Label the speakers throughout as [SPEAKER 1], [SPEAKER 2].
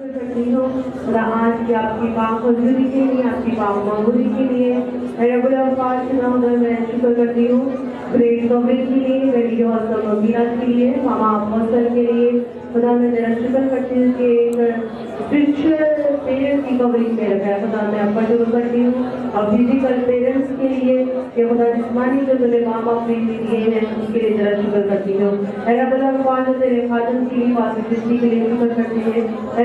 [SPEAKER 1] करती हूँ खुदा आज की आपकी पाक हजूरी के लिए, आपकी पाक मकबूली के लिए रब्बुल अफ़ाल खुदा मैं शुक्र करती हूँ ग्रेट कवरेज के लिए, रेडियो और मबीनात के लिए, मामा अफसर के लिए खुदा मैं तेरा शुक्र करती हूँ कि एक स्पिरिचुअल पेरेंट्स की कवरेज में रखा है। खुदा मैं आपका शुक्र करती हूँ और फिजिकल पेरेंट्स के लिए कि खुदा जिस्मानी जो तुझे माँ बाप ने दिए हैं उसके लिए तेरा शुक्र करती हूँ। रब्बुल अफ़ाल तेरे खादम की हिफाजत के लिए शुक्र करती है।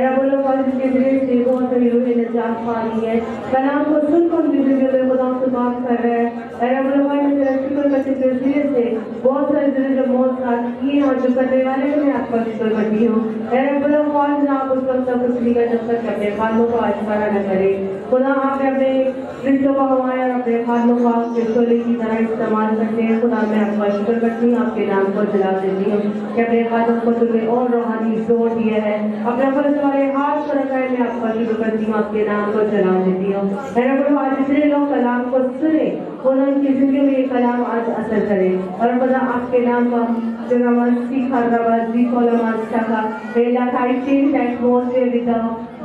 [SPEAKER 1] रब्बुल अफ़ाल जिसके ज़रिए से बहुत सारी रूहें निजात पा रही है, कलाम को सुनकर जिसके खुदा से बात कर रहा है। रब्बुल अफ़ाल मैं तेरा शुक्र करती हूँ ज़रिए से बहुत सारे ज़रिए जो मौत साथ किए और जो करने वाले हैं, मैं आपका शुक्र करती हूँ। रब्बुल अफ़ाल आप उस वक्त तक कुछ नहीं कर जब तक अपने खानों को आज परा न करें। खुदा आपने अपने रिश्तों को हमारे और अपने खानों को आपके शोले की तरह इस्तेमाल करते हैं। खुदा मैं आपका शुक्र करती हूँ, आपके नाम को जला देती हूँ कि अपने खानों को तुम्हें और रूहानी जोर दिया है, अपना फर्ज हमारे हाथ पर रखा है। मैं आपका शुक्र करती हूँ, आपके नाम को जला देती हूँ। मेरे बोलो आज जितने लोग कलाम को सुने खुदा उनकी जिंदगी में ये कलाम आज असर करे और खुदा आपके नाम का जो नमाज़ी खरबाज़ी कोलमाज़ का पहला खाई change atmosphere with the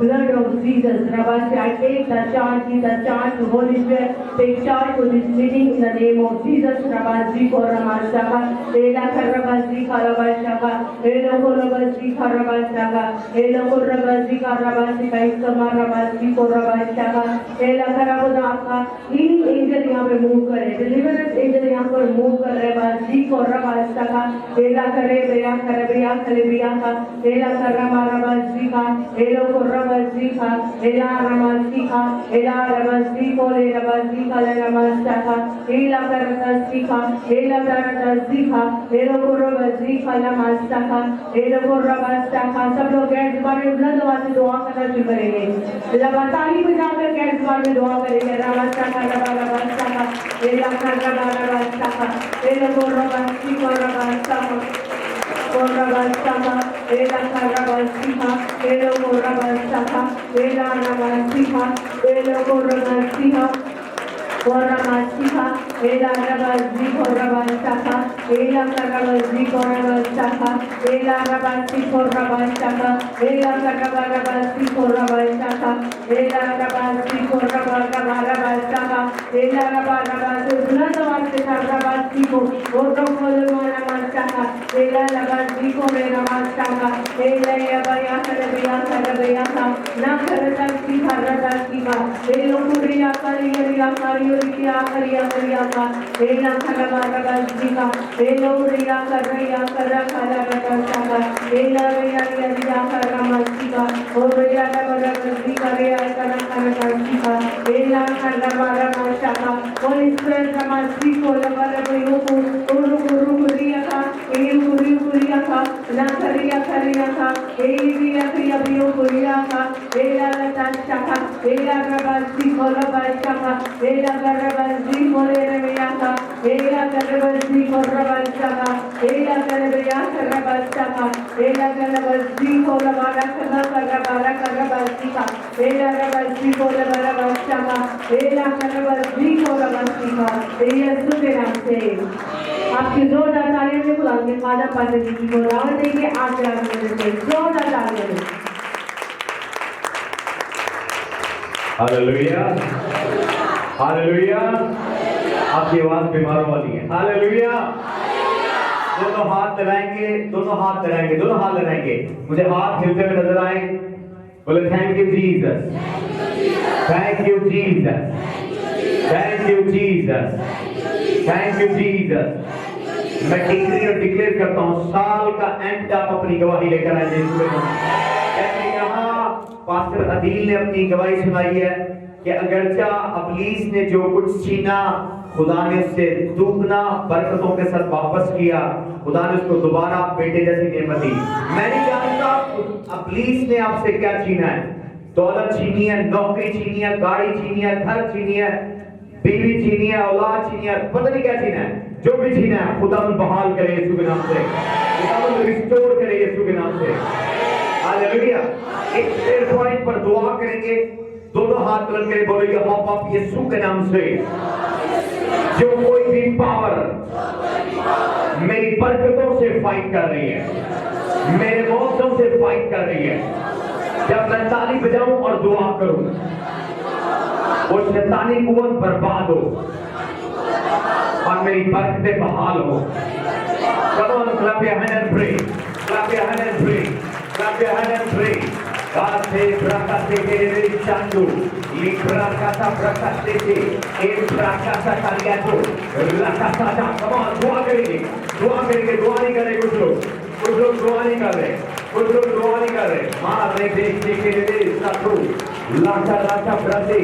[SPEAKER 1] blood of Jesus. Rabbi, I take the charge to Holy Spirit, take charge to this meeting in the name of Jesus. Rabbi, Ziko Ramashaka, Ela Karabazi Karabashaka, Ela Korabazi Karabashaka, Ela Korabazi Karabashika, Isama Rabazi Korabashaka, Ela Karabodaka, healing angel यहाँ पे move करे, deliverance angel यहाँ पर move कर रहे हैं, Ziko Rabashaka, Ela Karebeya Karebeya Karebeya का, Ela Karabazi का, Ela Korab Zika, Ela Ramazika, Ela Ramaziko, Ela Ramazika, Ela Ramazaka, Ela Karatazika, Ela Karatazika, Ela Kurabazika, Ela Ramazaka, Ela Kurabazaka, सब लोग gas बारे में बुलंद आवाज से दुआ करना शुरू करेंगे। लगातारी बजाकर गैस बारे में दुआ करेंगे। रामazaka, Ramazaka, Ela Karatazaka, Ela Kurabazika, Ramazaka Korabasaka, Ela Karabasika, Ela Korabasaka, Ela Ramazika, Ela Korabasika, Koramasika, Ela Rabazi Korabasaka, Ela Karabazi Korabasaka, Ela Rabazi Korabasaka, Ela Karabazi Korabasaka, Ela Rabazi Korabasaka, Ela Rabazi Bunadawasi Karabazi Ko, Otokolmanamastaka, Ela Rabazi Koramasaka, Ela Yabaya Karabaya Karabaya, Nakarati Karadasika, Elo Kuriya Kariya Kariya Kariya Kariya Ka, Ela Karabazika, Elo Kuriya Kariya Karakarasaka, Ela Riya Riya Karamasika, Oriya Karabazika Riya Karakarasika, Ela Karabarasaka, Holy Spirit Ramasiko Labarabayuku, Uru Uru Kuriya Ka, Elu Uru Kuriya Ka, Nakariya Kariya Ka, Eliya Kriya Biyo Kuriya Ka, Ela Latashaka, Ela Rabaziko Labashaka, Ela Karabaziko Lereyaka, Ela Karabaziko Rabashaka, Ela Karabaya Karabashaka, Ela Karabaziko Labaraka Karabazika, Ela Rabaziko Labarabashaka, Ela Karabaziko Labashika, यीशु के नाम से आपकी जोरदार तालियों से खुदा के father पादर जी की बराबर देंगे। आज रात में जोरदार तालियों से
[SPEAKER 2] हालेलुया हालेलुया। आपकी आवाज बीमारों वाली है। हालेलुया। दोनों हाथ लगाएंगे, दोनों हाथ लगाएंगे, दोनों हाथ लगाएंगे। मुझे हाथ हिलते हुए नजर आए। बोले thank you Jesus, thank you Jesus, thank you Jesus, thank you Jesus. मैं डिक्री और डिक्लेयर करता हूँ साल का एंड आप अपनी गवाही लेकर आए। यहाँ पास्टर अदील ने अपनी गवाही सुनाई है कि अगरचा अबलीस ने जो कुछ छीना खुदा ने उससे दुगना बरकतों के साथ वापस किया। खुदा ने उसको दोबारा बेटे जैसी नेमत दी। मैं नहीं जानता अबलीस ने आपसे क्या छीना है। दौलत छीनी है, नौकरी छीनी है, गाड़ी छीनी है, घर छीनी है, बीवी छीनी है, औलाद छीनी है, पता नहीं क्या छीना है। जो भी छीना है खुदा बहाल करे यीशु के नाम से, खुदा रिस्टोर करे यीशु के नाम से। हालेलुया। एक प्रेयर पॉइंट पर दुआ करेंगे। दोनों हाथ बुलंद करके बोलो या बाप यीशु के नाम से जो कोई भी पावर मेरी बरकतों से फाइट कर रही है, मेरे मौसम से फाइट कर रही है, जब मैं ताली बजाऊं और दुआ करूं, वो शैतानी कुव्वत बर्बाद हो और मेरी बरकतें बहाल हो। Come on, clap your hand and pray. Clap your hand and pray. Clap your hand and pray. Kase prakase kere chandu, librakasa prakase se, prakasa kariyato, rakasa da. Come on, दुआ करेंगे, दुआ नहीं कर रहे कुछ लोग दुआ नहीं कर रहे, मारे देखते के लिए साथू, लाचा ब्रते,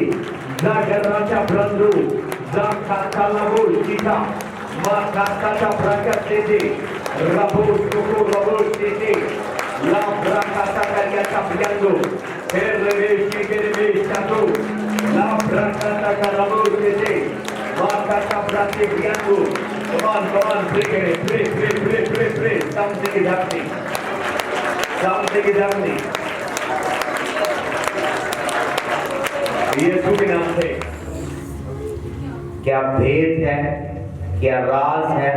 [SPEAKER 2] जागराचा ब्रंदु, जागराचा लगो चिता, माकाचा prakase se, रबो से La bracata cariata piando, el que chato, la bracata carabosete, macata brate piando. Come on, pray. Something is happening. यीशु के नाम से क्या भेद है, क्या राज है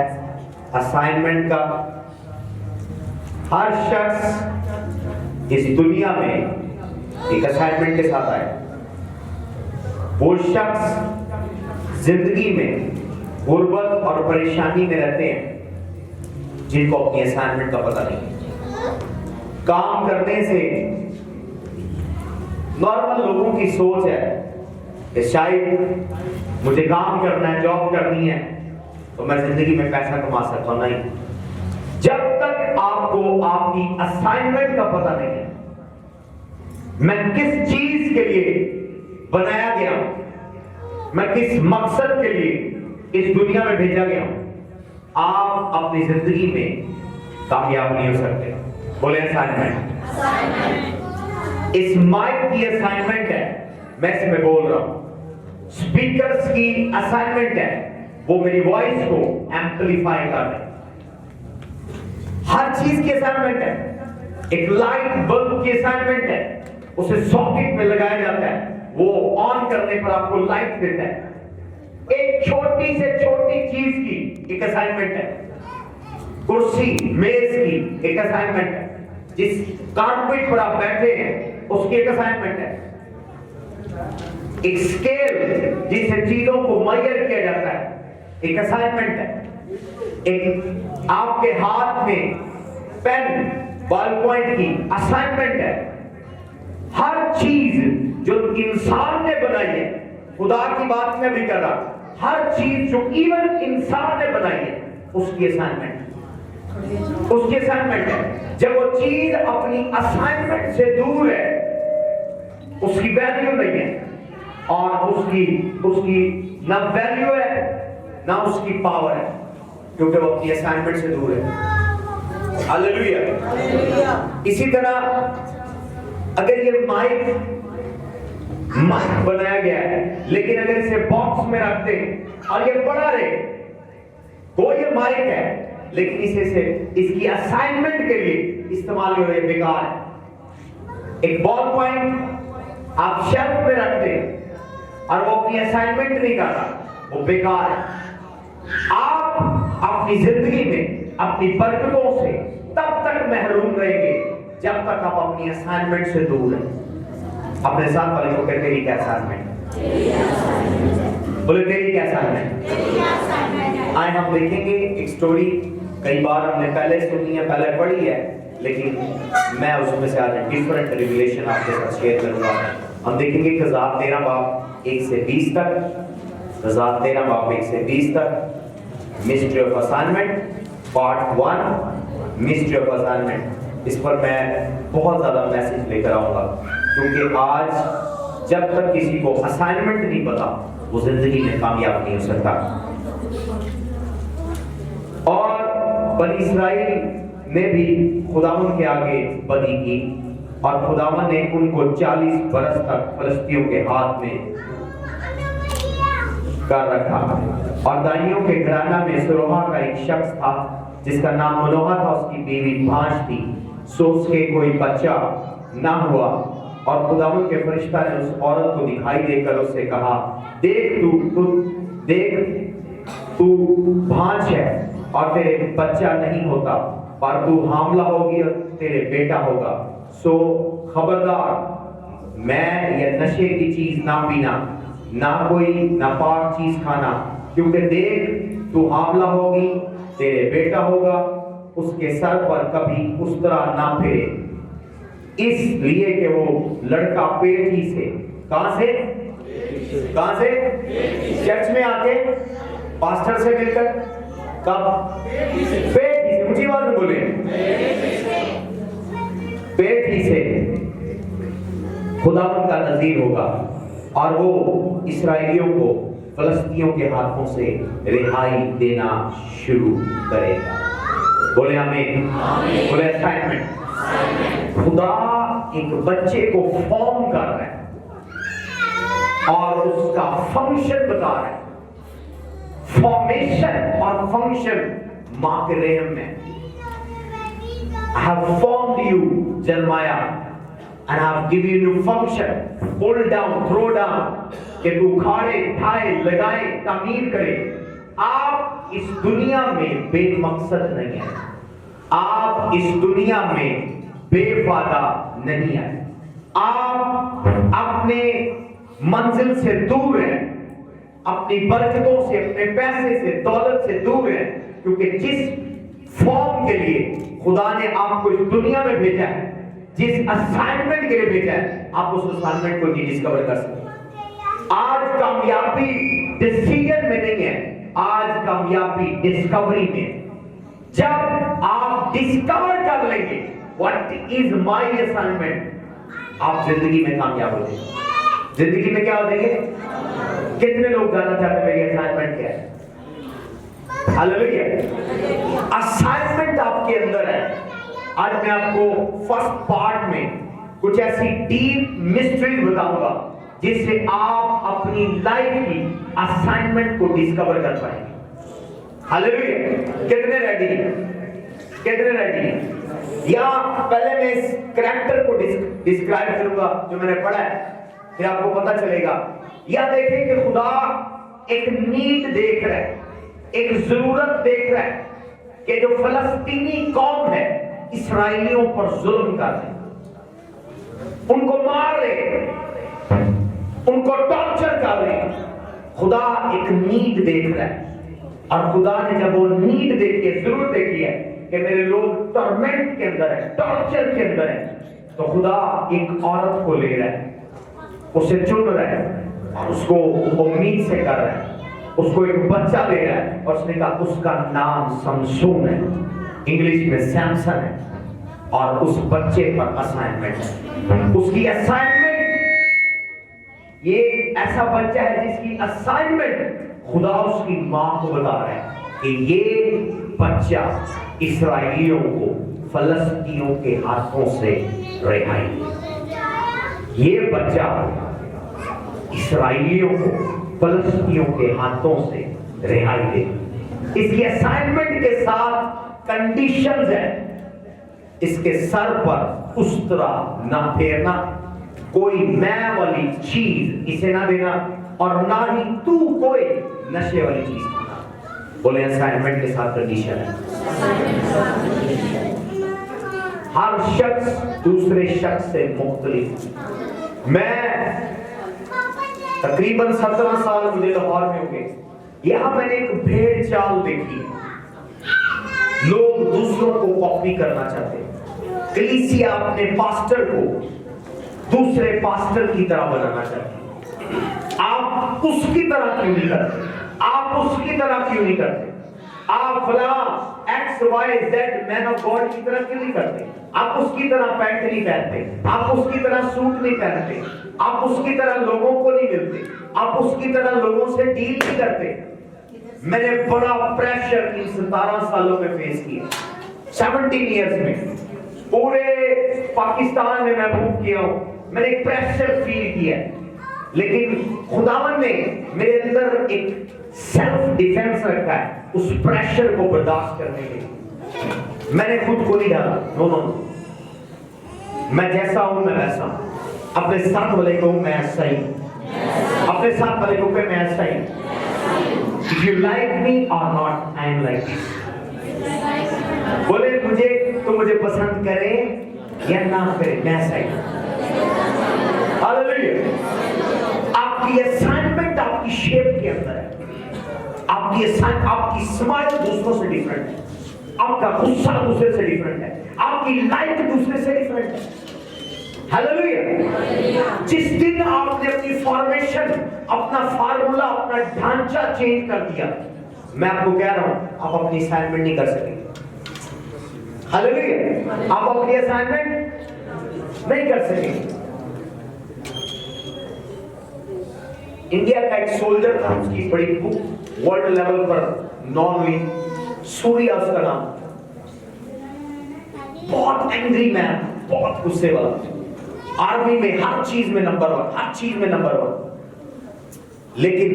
[SPEAKER 2] असाइनमेंट का। हर शख्स इस दुनिया में एक असाइनमेंट के साथ आया। वो शख्स जिंदगी में गुर्बत और परेशानी में रहते हैं जिनको अपनी असाइनमेंट का पता नहीं। काम करने से नॉर्मल लोगों की सोच है कि शायद मुझे काम करना है, जॉब करनी है तो मैं जिंदगी में पैसा कमा सकता हूं। नहीं, जब तक आपको आपकी असाइनमेंट का पता नहीं है, मैं किस चीज के लिए बनाया गया, मैं किस मकसद के लिए इस दुनिया में भेजा गया, आप अपनी जिंदगी में कामयाब नहीं हो सकते। बोले असाइनमेंट। इस माइक की असाइनमेंट है, मैं इसमें बोल रहा हूं। स्पीकर्स की असाइनमेंट है, वो मेरी वॉइस को एम्पलीफाई कर रहे। हर चीज की असाइनमेंट है। एक लाइट बल्ब की असाइनमेंट है, उसे सॉकेट में लगाया जाता है, वो ऑन करने पर आपको लाइट देता है। एक छोटी से छोटी चीज की एक असाइनमेंट है। कुर्सी मेज की एक असाइनमेंट है, जिस कारपेट पर आप बैठे हैं उसकी एक असाइनमेंट है। एक स्केल जिससे चीजों को मेजर किया जाता है, एक असाइनमेंट है। एक आपके हाथ में पेन बॉल पॉइंट की असाइनमेंट है। हर चीज जो इंसान ने बनाई है, खुदा की बात में भी कर रहा, हर चीज जो इवन इंसान ने बनाई है उसकी असाइनमेंट है। जब वो चीज अपनी असाइनमेंट से दूर है, उसकी वैल्यू नहीं है, और उसकी ना वैल्यू है ना उसकी पावर है, क्योंकि वो अपनी असाइनमेंट से दूर है। हालेलुया। इसी तरह अगर ये माइक बनाया गया है, लेकिन अगर इसे बॉक्स में रखते और ये पड़ा रहे, तो ये माइक है लेकिन इसे इसकी असाइनमेंट के लिए इस्तेमाल हो रहे, बेकार है। एक बॉल पॉइंट आप शेल्फ में रखते और वो अपनी असाइनमेंट नहीं कर रहा, वो बेकार है। आप अपनी जिंदगी में अपनी बरकतों से तब तक महरूम रहेंगे जब तक आप अपनी असाइनमेंट से दूर हैं। अपने साथ वाले को कहते तेरी क्या असाइनमेंट, बोले तेरी क्या असाइनमेंट। आए हम देखेंगे एक स्टोरी, कई बार हमने पहले सुनी है, पहले पढ़ी है, लेकिन मैं उसमें से आज डिफरेंट रिविलेशन आपके साथ शेयर करूंगा। हम देखेंगे क़ज़ात 13 बाब 1 से 20 तक, क़ज़ात 13 बाब 1 से 20 तक, mystery of assignment part 1, mystery of assignment. इस पर मैं बहुत ज्यादा मैसेज लेकर आऊंगा, क्योंकि आज जब तक किसी को असाइनमेंट नहीं पता, वो जिंदगी में कामयाब नहीं हो सकता। और बनी इस्राइल ने भी खुदावन के आगे बदी की, और खुदावन ने उनको 40 बरस तक फलस्तियों के हाथ में कर रखा। और दानियों के घराना में सुरोहा का एक शख्स था जिसका नाम मनोहा था, उसकी बीवी भांज थी, सो उसके कोई बच्चा ना हुआ। और खुदावन के फरिश्ता ने उस औरत को दिखाई देकर उससे कहा, देख तू भांज है और तेरे बच्चा नहीं होता, पर तू हामला होगी और तेरे बेटा होगा। सो खबरदार मैं या नशे की चीज ना पीना, ना कोई नापाक चीज खाना, क्योंकि देख तू हामला होगी, तेरे बेटा होगा, उसके सर पर कभी उस तरह ना फिरे, इसलिए कि वो लड़का पेट ही से, कहां से चर्च में आके पास्टर से मिलकर, कब? पेट ही से, ऊंची आवाज में बोले, पेट ही से खुदावंद का नजीर होगा और वो इसराइलियों को फलस्तीनियों के हाथों से रिहाई देना शुरू करेगा। बोले आमीन। बोले असाइनमेंट। खुदा एक बच्चे को फॉर्म कर रहा है और उसका फंक्शन बता रहा है। फॉर्मेशन और फंक्शन मां के रेहम में। I have formed you, Jeremiah, and I have given you function. Pull down, throw down, कि तू उखाड़े, उठाए, लगाए, तामीर करे। आप इस दुनिया में बेमकसद नहीं है। आप इस दुनिया में बेवादा नहीं है। आप अपने मंजिल से दूर हैं, अपनी बरकतों से, अपने पैसे से, दौलत से दूर हैं, क्योंकि जिस फॉर्म के लिए खुदा ने आपको इस दुनिया में भेजा है, जिस असाइनमेंट के लिए भेजा है, आप उस असाइनमेंट को नहीं डिस्कवर कर सकते। आज कामयाबी डिसीजन में नहीं है, आज कामयाबी डिस्कवरी में। जब आप डिस्कवर कर लेंगे व्हाट इज माय असाइनमेंट, आप जिंदगी में कामयाब हो जाएंगे। जिंदगी में क्या हो जाएंगे? कितने लोग जानना चाहते हैं मेरी असाइनमेंट क्या है? हालेलुया। असाइनमेंट आपके अंदर है। आज मैं आपको फर्स्ट पार्ट में कुछ ऐसी डीप मिस्ट्री बताऊंगा जिससे आप अपनी लाइफ की असाइनमेंट को डिस्कवर कर पाएंगे। हालेलुया। कितने रेडी हैं? कितने रेडी हैं? या पहले मैं इस कैरेक्टर को डिस्क्राइब करूंगा जो मैंने पढ़ा है, फिर आपको पता चलेगा। या देखें कि खुदा एक नीड देख रहा है, एक जरूरत देख रहा है कि जो फलस्तीनी कौम है इसराइलियों पर जुल्म कर रहे, उनको मार रहे, उनको टॉर्चर कर रहे। खुदा एक नीड देख रहा है और खुदा ने जब वो नीड देखी है, जरूरत देखी है कि मेरे लोग टॉर्मेंट के अंदर है, टॉर्चर के अंदर है, तो खुदा एक औरत को ले रहा है, उसे चुन रहा है और उसको उम्मीद से कर रहा है, उसको एक बच्चा दे रहा है और उसने कहा उसका नाम समसून है, इंग्लिश में सैमसन है, और उस बच्चे पर असाइनमेंट है। उसकी असाइनमेंट, ये ऐसा बच्चा है जिसकी असाइनमेंट खुदा उसकी मां को बता रहा है कि ये बच्चा इसराइलियों को फलस्तीनियों के हाथों से रिहाई, ये बच्चा इसराइलियों को फलस्तीनियों के हाथों से रिहाई दे। इसकी असाइनमेंट के साथ कंडीशंस है, इसके सर पर उस तरह ना फेरना, कोई मैं वाली चीज इसे ना देना, और ना ही तू कोई नशे वाली चीज खाना। बोले असाइनमेंट के साथ कंडीशन है। हर शख्स दूसरे शख्स से मुख्तलिफ। मैं तकरीबन 17 साल मुझे लाहौर में हो गए। यहां मैंने एक भेड़ चाल देखी, लोग दूसरों को कॉपी करना चाहते हैं। कलीसिया अपने पास्टर को दूसरे पास्टर की तरह बनाना चाहते हैं। आप उसकी तरह क्यों नहीं करते? आप उसकी तरह क्यों नहीं करते? आप फला XYZ मैन ऑफ गॉड की तरह क्यों नहीं करते? आप उसकी तरह पैंट नहीं पहनते, आप उसकी तरह सूट नहीं पहनते, आप उसकी तरह लोगों को नहीं मिलते, आप उसकी तरह लोगों से डील नहीं करते। मैंने बड़ा प्रेशर इन 17 सालों में फेस किया। 17 इयर्स में पूरे पाकिस्तान में मैं मूव किया हूं, मैंने एक प्रेशर फील किया, लेकिन खुदावन ने मेरे अंदर एक सेल्फ डिफेंस रखा है उस प्रेशर को बर्दाश्त करने के लिए। मैंने खुद को नहीं डाला, नो, मैं जैसा हूं मैं वैसा हूं। अपने साथ वाले को मैं ऐसा ही, अपने साथ वाले को मैं ऐसा ही। If you like me or not, I am like this. बोले मुझे तो मुझे पसंद करे या ना करे, मैं ऐसा ही। हालेलुया। आपकी असाइनमेंट आपकी शेप के अंदर है। आपकी स्माइल दूसरों से डिफरेंट है, आपका गुस्सा दूसरे से डिफरेंट है, आपकी लाइफ दूसरे से डिफरेंट है। हालेलुया। जिस दिन आपने अपनी फॉर्मेशन, अपना फार्मूला, अपना ढांचा चेंज कर दिया, मैं आपको कह रहा हूं आप अपनी असाइनमेंट नहीं कर सकेंगे। हालेलुया। आप अपनी असाइनमेंट नहीं कर सकेंगे। इंडिया का एक सोल्जर था, उसकी बड़ी बुक वर्ल्ड लेवल पर नॉन हुई, सूर्या उसका नाम, बहुत एंग्री मैन, बहुत गुस्से वाला, आर्मी में हर चीज में नंबर 1, हर चीज में नंबर 1। लेकिन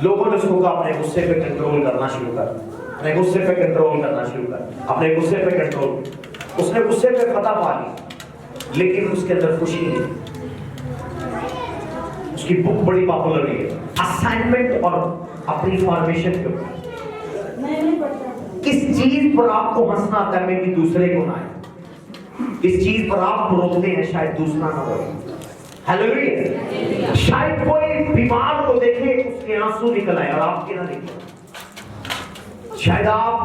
[SPEAKER 2] लोगों ने उसको कहा अपने गुस्से पे कंट्रोल करना शुरू कर, अपने गुस्से पे कंट्रोल करना शुरू कर, अपने गुस्से पे कंट्रोल। उसने गुस्से पे फतह पा ली, लेकिन उसके अंदर खुशी नहीं। उसकी बुक बड़ी पॉपुलर हुई है, असाइनमेंट और अपनी फॉर्मेशन के ऊपर। किस चीज पर आपको हंसना आता है, मैं भी दूसरे को ना आए। किस चीज पर आप रोकते हैं, शायद दूसरा ना रोए। हालेलुया। शायद कोई बीमार को देखे, उसके आंसू निकल आए और आपके ना निकले। शायद आप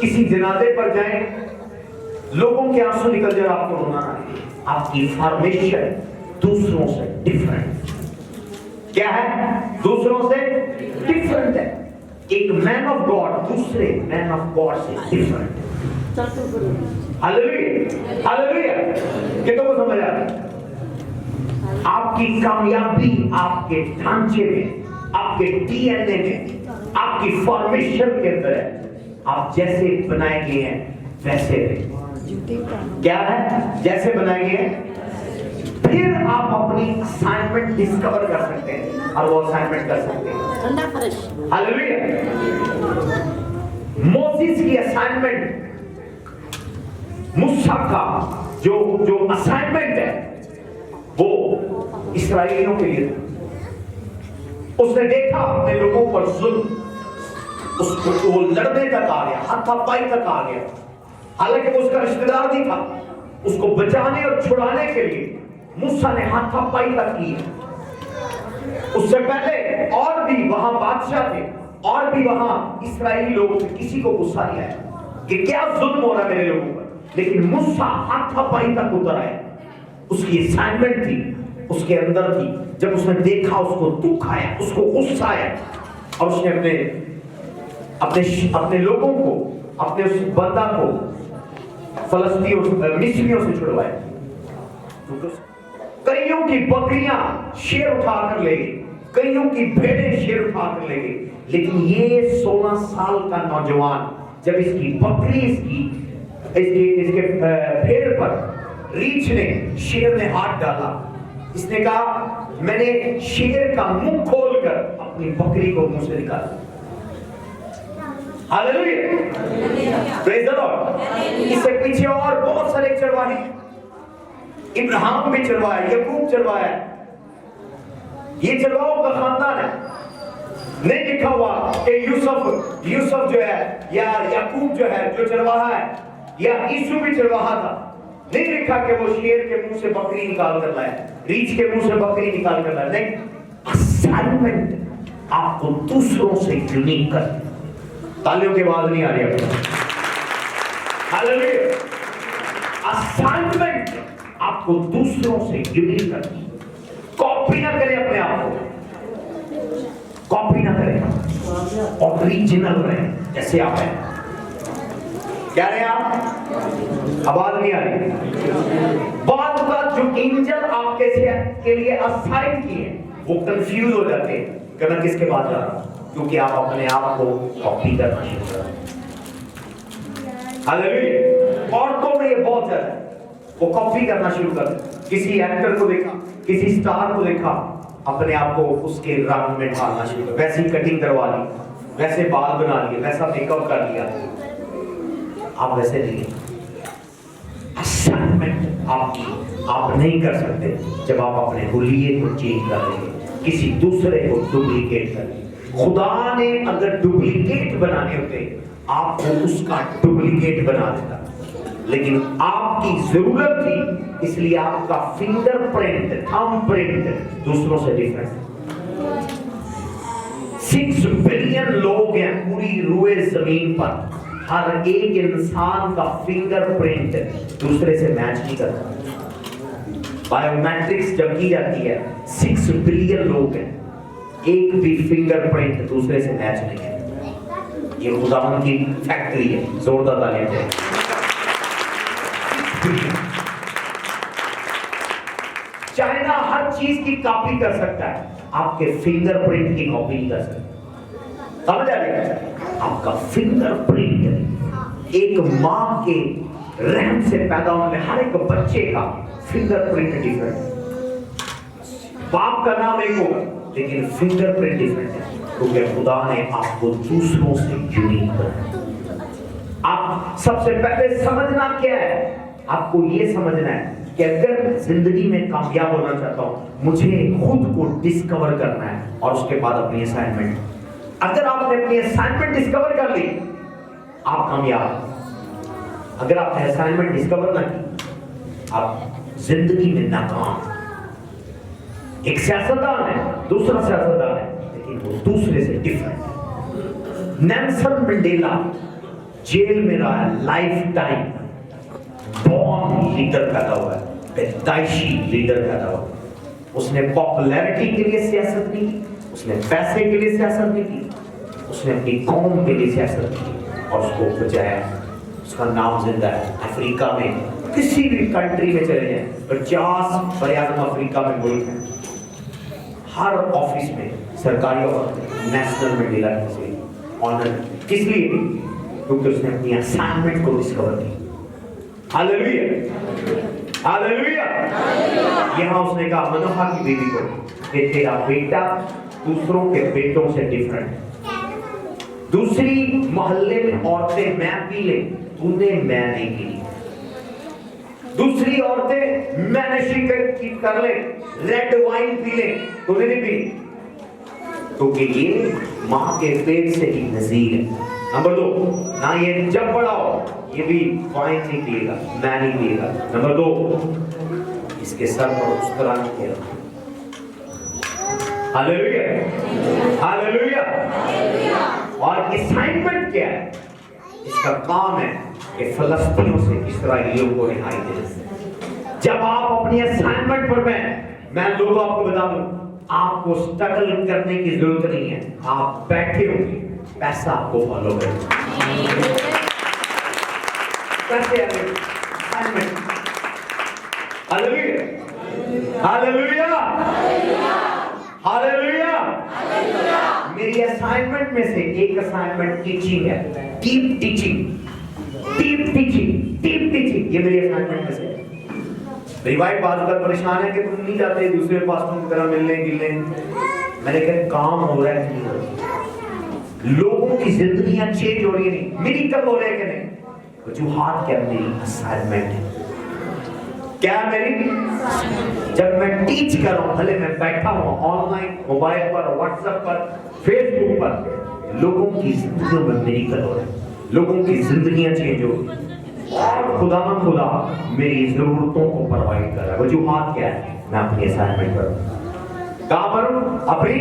[SPEAKER 2] किसी जनाजे पर जाएं, लोगों के आंसू निकल जाए, आपको रोना ना आए। आपकी फॉर्मेशन दूसरों से डिफरेंट क्या है? दूसरों से डिफरेंट है। एक मैन ऑफ गॉड दूसरे मैन ऑफ गॉड से डिफरेंट है। हालेलुया। हालेलुया। कितनों को समझ आ रहा है? आपकी कामयाबी आपके ढांचे में, आपके डीएनए में, आपकी फॉर्मेशन के अंदर है। आप जैसे बनाए गए हैं वैसे रहे। क्या है? जैसे बनाए गए हैं। फिर आप अपनी असाइनमेंट डिस्कवर कर सकते हैं और वो असाइनमेंट कर सकते हैं। हालेलुया। मोसेस की असाइनमेंट, मूसा का जो असाइनमेंट है वो इस्राएलियों के लिए था। उसने देखा अपने लोगों पर जुल्म, उसको वो लड़ने तक आ गया, हाथापाई तक आ गया। हालांकि वो उसका रिश्तेदार नहीं था, उसको बचाने और छुड़ाने के लिए मूसा ने हाथापाई तक की। उससे पहले और भी वहां बादशाह थे, और भी वहां इस्राएली लोग थे, किसी को गुस्सा नहीं आया कि क्या जुल्म हो रहा है मेरे लोगों पर। लेकिन मूसा हाथापाई तक उतर आया। उसकी असाइनमेंट थी, उसके अंदर थी। जब उसने देखा, उसको दुख आया, उसको गुस्सा आया, और उसने अपने लोगों को, अपने उस बंदा को फलस्तीनियों मिस्रियों से छुड़वाया। कईयों की बकरियां शेर उठाकर ले गई, कईयों की भेड़ें शेर उठाकर ले गई, लेकिन ये 16 साल का नौजवान जब इसकी बकरी इसके भेड़ पर रीछ ने, शेर ने हाथ डाला, इसने कहा मैंने शेर का मुंह खोलकर अपनी बकरी को मुंह से निकाला। हालेलुया। Praise the Lord. इससे पीछे और बहुत सारे चरवाहे, इब्राहिम भी चरवाया, याकूब चरवाया। ये चरवाहों का खानदान है। नहीं लिखा हुआ कि यूसुफ जो है या याकूब जो है जो चरवाहा है, या यीशु भी चरवाहा था। नहीं लिखा कि वो शेर के मुंह से बकरी निकाल कर लाया, रीछ के मुंह से बकरी निकाल कर लाया। नहीं, असाइनमेंट आपको दूसरों से यूनिक कर। तालियों की आवाज नहीं आ रही है। हालेलुया। असाइनमेंट आपको दूसरों से यूनिक कर। कॉपी ना करें अपने आप को, कॉपी ना करें, ओरिजिनल रहें जैसे आप हैं। क्या रहे आप? आवाज नहीं आ रही। बहुत बार जो एंजल आपके के लिए असाइन किए वो कंफ्यूज हो जाते हैं कि मैं किसके पास जा रहा हूं, क्योंकि आप अपने आप को कॉपी करना शुरू कर। हालेलुया। औरतों में ये बहुत ज्यादा है, वो कॉपी करना शुरू कर। किसी एक्टर को देखा, किसी स्टार को देखा, अपने आप को उसके रंग में ढालना शुरू कर, वैसी कटिंग करवा ली, वैसे बाल बना लिए, वैसा मेकअप कर लिया। आप वैसे नहीं। असाइनमेंट आप नहीं कर सकते जब आप अपने हुलिये को चेंज कर देंगे, किसी दूसरे को डुप्लीकेट कर। खुदा ने अगर डुप्लीकेट बनाने होते, आपको उसका डुप्लीकेट बना देता। लेकिन आपकी जरूरत थी, इसलिए आपका फिंगरप्रिंट, थंब प्रिंट दूसरों से डिफरेंट है। 6 बिलियन लोग हैं पूरी रूए जमीन पर, हर एक इंसान का फिंगरप्रिंट दूसरे से मैच नहीं करता। बायोमेट्रिक्स जब की जाती है, 6 बिलियन लोग हैं, एक भी फिंगरप्रिंट दूसरे से मैच नहीं है। ये खुदावन की फैक्ट्री है, जोरदार तालियां दें। चाइना हर चीज की कॉपी कर सकता है, आपके फिंगरप्रिंट की कॉपी नहीं कर सकता। समझ आ गया? आपका फिंगरप्रिंट, एक मां के रहम से पैदा होने हर एक बच्चे का फिंगरप्रिंट डिफरेंट। बाप का नाम एक होगा लेकिन फिंगरप्रिंट डिफरेंट है, क्योंकि खुदा ने आपको दूसरों से यूनिक बनाया। आप सबसे पहले समझना क्या है, आपको यह समझना है कि अगर जिंदगी में कामयाब होना चाहता हूं, मुझे खुद को डिस्कवर करना है और उसके बाद अपनी असाइनमेंट। अगर आपने अपनी असाइनमेंट डिस्कवर कर ली, आप कामयाब। अगर आपने असाइनमेंट डिस्कवर ना की, आप जिंदगी में नाकाम। एक सियासतदान है, दूसरा सियासतदान है, लेकिन वो दूसरे से डिफरेंट है। नेल्सन मंडेला जेल में रहा है लाइफ टाइम, बॉर्न लीडर पैदा हुआ है, पैदाइशी लीडर पैदा हुआ। उसने पॉपुलैरिटी के लिए सियासत नहीं की, उसने पैसे के लिए सियासत नहीं की, उसने अपनी कौम के लिए सियासत की और उसको बचाया। उसका नाम जिंदा है। अफ्रीका में किसी भी कंट्री में चले जाएं, 50 बयान अफ्रीका में मुल्क है, हर ऑफिस में सरकारी ऑफिस नेशनल मंडेला से ऑनर। किस लिए? क्योंकि उसने अपनी असाइनमेंट को डिस्कवर की। Hallelujah, hallelujah. यहां उसने कहा मनोहा की बीवी को कि तेरा बेटा दूसरों के बेटों से डिफरेंट है। दूसरी मोहल्ले में औरतें मैं पी ले, तूने मैं नहीं पी। दूसरी औरतें मैं नशे कर ले, रेड वाइन पी ले, तूने नहीं पी, क्योंकि ये मां के पेट से ही नजीर है। नंबर 2, ना ये जब बड़ा हो ये भी वाइन नहीं पिएगा, मैं नहीं पिएगा। नंबर 2, इसके सर पर उस तरह नहीं किया। Hallelujah, hallelujah. और असाइनमेंट क्या है? इसका काम है कि फलस्तीनियों से इस्राएलियों को रिहाई दे। जब आप अपनी असाइनमेंट पर मैं लोगों आपको बता दूं, आपको स्ट्रगल करने की जरूरत नहीं है। आप बैठे होंगे, पैसा आपको फॉलो करेगा। कैसे असाइनमेंट? Hallelujah, hallelujah, hallelujah. मेरी असाइनमेंट में से एक असाइनमेंट टीचिंग है, deep teaching, deep teaching, deep teaching. ये मेरी असाइनमेंट में से। मेरी वाइफ बात कर परेशान है कि तुम नहीं जाते दूसरे पास्टरों की तरह मिलने गिलने। मैंने कहा काम हो रहा है कि नहीं हो रहा? लोगों की जिंदगियां चेंज हो रही है, नहीं मिरेकल हो रहे हैं कि नहीं? वजूहात क्या? मेरी असाइनमेंट है। क्या मेरी? जब मैं टीच कर रहा हूं, भले मैं बैठा हूं ऑनलाइन, मोबाइल पर, व्हाट्सएप पर, फेसबुक पर, लोगों की जिंदगियों में मिरेकल हो रहा है, लोगों की जिंदगियां चेंज हो रही है और खुदा मेरी जरूरतों को प्रोवाइड कर रहा है। वजूहात क्या है? मैं अपनी असाइनमेंट पर। कहां पर हूं? अपनी।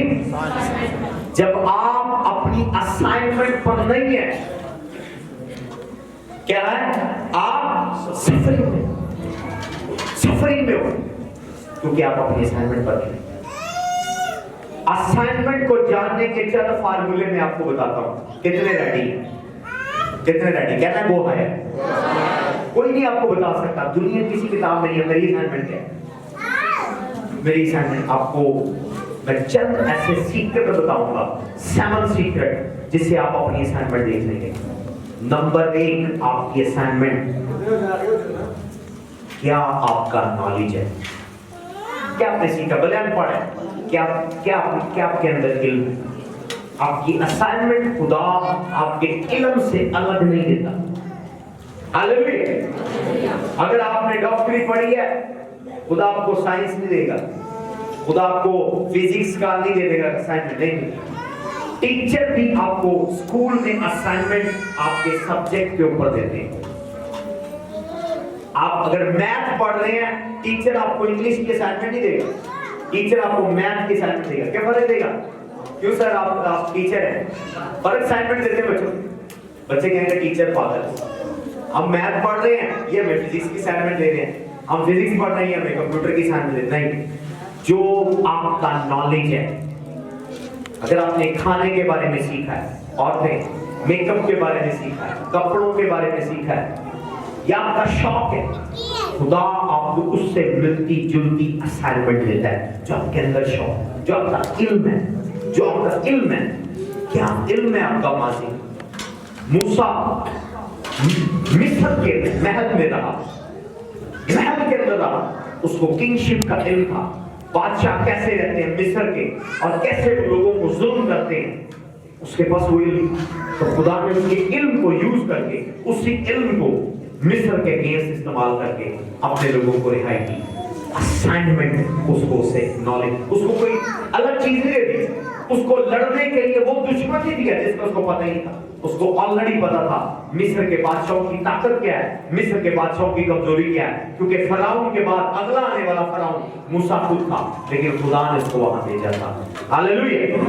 [SPEAKER 2] जब आप अपनी असाइनमेंट पर नहीं है, क्या है? आप सफरिंग में हो, क्योंकि आप अपनी असाइनमेंट पर नहीं। असाइनमेंट को जानने के चंद फार्मूले में आपको बताता हूं। कितने रेडी? कितने रेडी? कहना है वो है। कोई नहीं आपको बता सकता, दुनिया किसी किताब में नहीं है। मेरी असाइनमेंट क्या है? मेरी असाइनमेंट आपको मैं चंद ऐसे सीक्रेट बताऊंगा, 7 सीक्रेट, जिससे आप अपनी असाइनमेंट देख लेंगे। नंबर 1, आपकी असाइनमेंट, क्या आपका नॉलेज है? क्या आपने सीखा? भले अनपढ़ है, क्या आपके अंदर इल्म है? आपकी असाइनमेंट खुदा आपके इल्म से अलग नहीं देता। हालेलुया। अगर आपने डॉक्टरी पढ़ी है, खुदा आपको साइंस नहीं देगा, खुदा आपको फिजिक्स का नहीं दे देगा, असाइनमेंट नहीं। टीचर भी आपको स्कूल में असाइनमेंट आपके सब्जेक्ट के ऊपर देते हैं। आप अगर मैथ पढ़ रहे हैं, टीचर आपको इंग्लिश की असाइनमेंट नहीं देगा, टीचर आपको मैथ की असाइनमेंट देगा। क्या फर्क देगा? क्यों सर, आप टीचर हैं, फर्क असाइनमेंट देते हैं बच्चों। बच्चे कहेंगे टीचर पागल। हम मैथ पढ़ रहे हैं, ये हमें फिजिक्स की असाइनमेंट दे रहे हैं। हम फिजिक्स पढ़ रहे हैं, हमें कंप्यूटर की असाइनमेंट दे रहे हैं। नहीं, जो आपका नॉलेज है, अगर आपने खाने के बारे में सीखा है, औरतें मेकअप के बारे में सीखा है, कपड़ों के बारे में सीखा है, या आपका शौक है, खुदा आपको उससे मिलती जुलती असाइनमेंट देता है। जो आपके अंदर शौक, जो आपका इल्म है, जो आपका इल्म है, क्या इल्म है आपका? माजी मूसा मिस्र के महल में रहा, महल के अंदर रहा, उसको किंगशिप का इल्म था, बादशाह कैसे रहते हैं मिस्र के और कैसे वो लोगों को जुल्म करते हैं, उसके पास वो इल्म। तो खुदा ने उसके इल्म को यूज करके, उसी इल्म को मिस्र के अगेंस्ट इस्तेमाल करके अपने लोगों को रिहाई की। असाइनमेंट उसको से नॉलेज, उसको कोई अलग चीज नहीं दी, उसको लड़ने के लिए वो दुश्मन नहीं दिया जिसका उसको पता ही था। उसको ऑलरेडी पता था मिस्र के बादशाहों की ताकत क्या है, मिस्र के बादशाहों की कमजोरी क्या है, क्योंकि फराउन के बाद अगला आने वाला फराउन मूसा खुद था, लेकिन खुदा ने उसको वहां भेजा था। हालेलुया।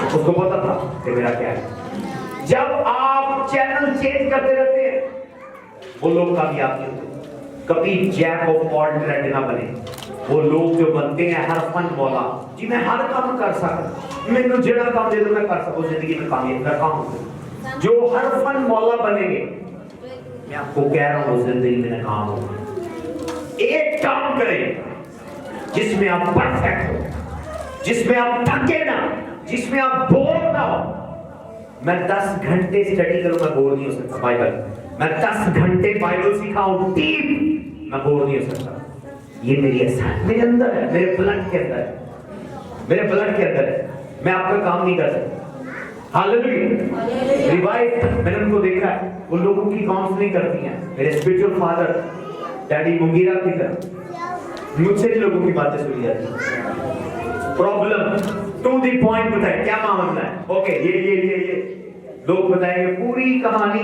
[SPEAKER 2] उसको पता था कि मेरा क्या है। जब आप चैनल चेंज करते रहते हैं, वो लोग कामयाब नहीं होते। कभी जैक ऑफ ऑल ट्रेड ना बने। वो लोग जो बनते हैं हर फन मौला, जी मैं हर काम कर सकता, मैंने जेड़ा काम दे दो मैं कर सकूं, जिंदगी में कामयाब कर पाऊं। जो हर फन मौला बनेंगे, मैं आपको कह रहा हूं जिंदगी में नाकाम हो। एक काम करें जिसमें आप परफेक्ट हो, जिसमें आप थके ना, जिसमें आप बोर ना हो। मैं 10 घंटे स्टडी करूं, मैं बोर नहीं हो सकता बाइबल। मैं 10 घंटे बाइबल सिखाऊं डीप, मैं बोर नहीं हो सकता। ये मेरी असाइनमेंट मेरे अंदर है, मेरे ब्लड के अंदर है, मेरे ब्लड के अंदर है। मैं आपका काम नहीं कर सकता। हालेलुया। रिवाइव, मैंने उनको देखा है, वो लोगों की काउंसलिंग करती हैं। मेरे स्पिरिचुअल फादर डैडी मुंगीरा की तरह मुझसे भी लोगों की बातें सुनी जाती हैं। प्रॉब्लम टू द पॉइंट बताए क्या मामला है, ओके ये लोग बताएंगे पूरी कहानी,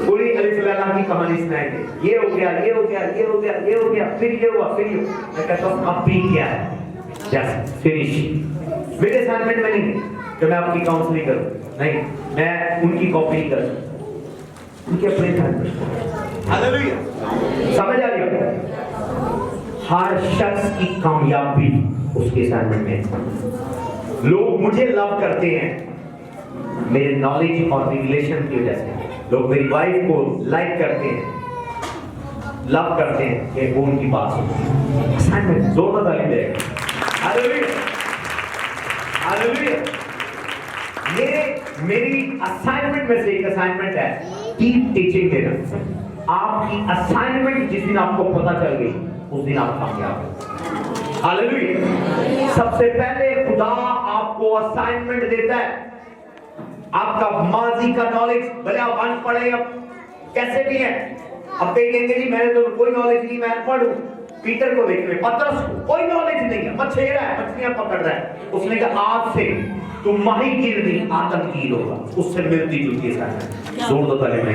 [SPEAKER 2] पूरी अलिफ लैला की कहानी सुनाएंगे। ये हो गया, ये हो गया, ये हो गया, ये हो गया, फिर ये हुआ, फिर ये। मैं कहता हूं अब भी क्या है, जस्ट फिनिश। मेरे असाइनमेंट में नहीं कि मैं आपकी काउंसलिंग करूं, नहीं, मैं उनकी कॉपी नहीं कर सकता, उनके अपने असाइनमेंट। हालेलुया। समझ आ रही है? हर शख्स की कामयाबी उसके असाइनमेंट में। लोग मुझे लव करते हैं मेरे नॉलेज और रिलेशन की वजह से। लोग मेरी वाइफ को लाइक करते हैं, लव करते हैं कि वो उनकी बात सुनती। असाइनमेंट जोरदार ताली देगा। Hallelujah, hallelujah. मेरी असाइनमेंट में से एक असाइनमेंट है टीप टीचिंग देना। आपकी असाइनमेंट जिस दिन आपको पता चल गई, उस दिन आप कामयाब हो। हालेलुया। सबसे पहले खुदा आपको असाइनमेंट देता है। आपका माजी का नॉलेज, भले आप अनपढ़ हैं, कैसे भी है, अब कहेंगे जी मैंने तो कोई नॉलेज नहीं, मैं अनपढ़ हूं। पीटर को देख रहे, पतरस को कोई नॉलेज नहीं है, मछेरा है, मछलियां पकड़ रहा है। उसने कहा आज से तुम माहीगीर नहीं आतंकगीर होगा। उससे मिलती जुलती है। जोर दो ताली में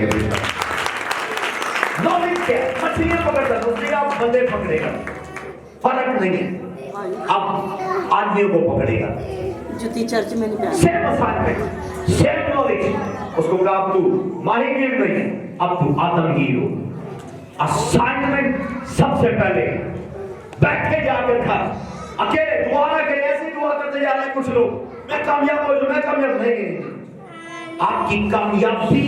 [SPEAKER 2] नॉलेज क्या है? मछलियां पकड़ता है, उसने कहा बंदे पकड़ेगा, फर्क नहीं है, अब आदमियों को पकड़ेगा।
[SPEAKER 3] जुती चर्च में नहीं
[SPEAKER 2] सेम असाइनमेंट, सेम नॉलेज। उसको कहा अब तू माहीगीर नहीं है, अब तू आतंकगीर हो। असाइनमेंट सबसे पहले बैठ के जाकर था, अकेले दुआ ना करे, ऐसे दुआ करते जा रहे हैं कुछ लोग, मैं कामयाब हो जाऊं, मैं कामयाब नहीं। आपकी कामयाबी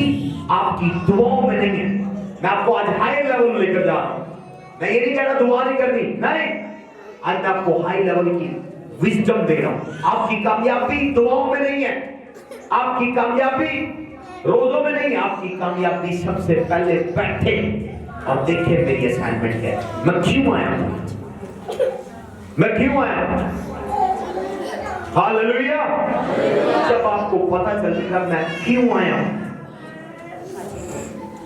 [SPEAKER 2] आपकी दुआओं में नहीं है। मैं आपको आज हाई लेवल में लेकर जा रहा हूं। मैं ये नहीं कह रहा दुआ नहीं करनी, नहीं, आज मैं आपको हाई लेवल की विजडम दे रहा हूं। आपकी कामयाबी दुआओं में नहीं है, आपकी कामयाबी रोजों में नहीं है, आपकी कामयाबी सबसे पहले बैठे और देखे मेरी असाइनमेंट क्या है, मैं क्यों आया हूं, मैं क्यों आया हूं। हालेलुया। जब आपको पता चलेगा मैं क्यों आया हूं,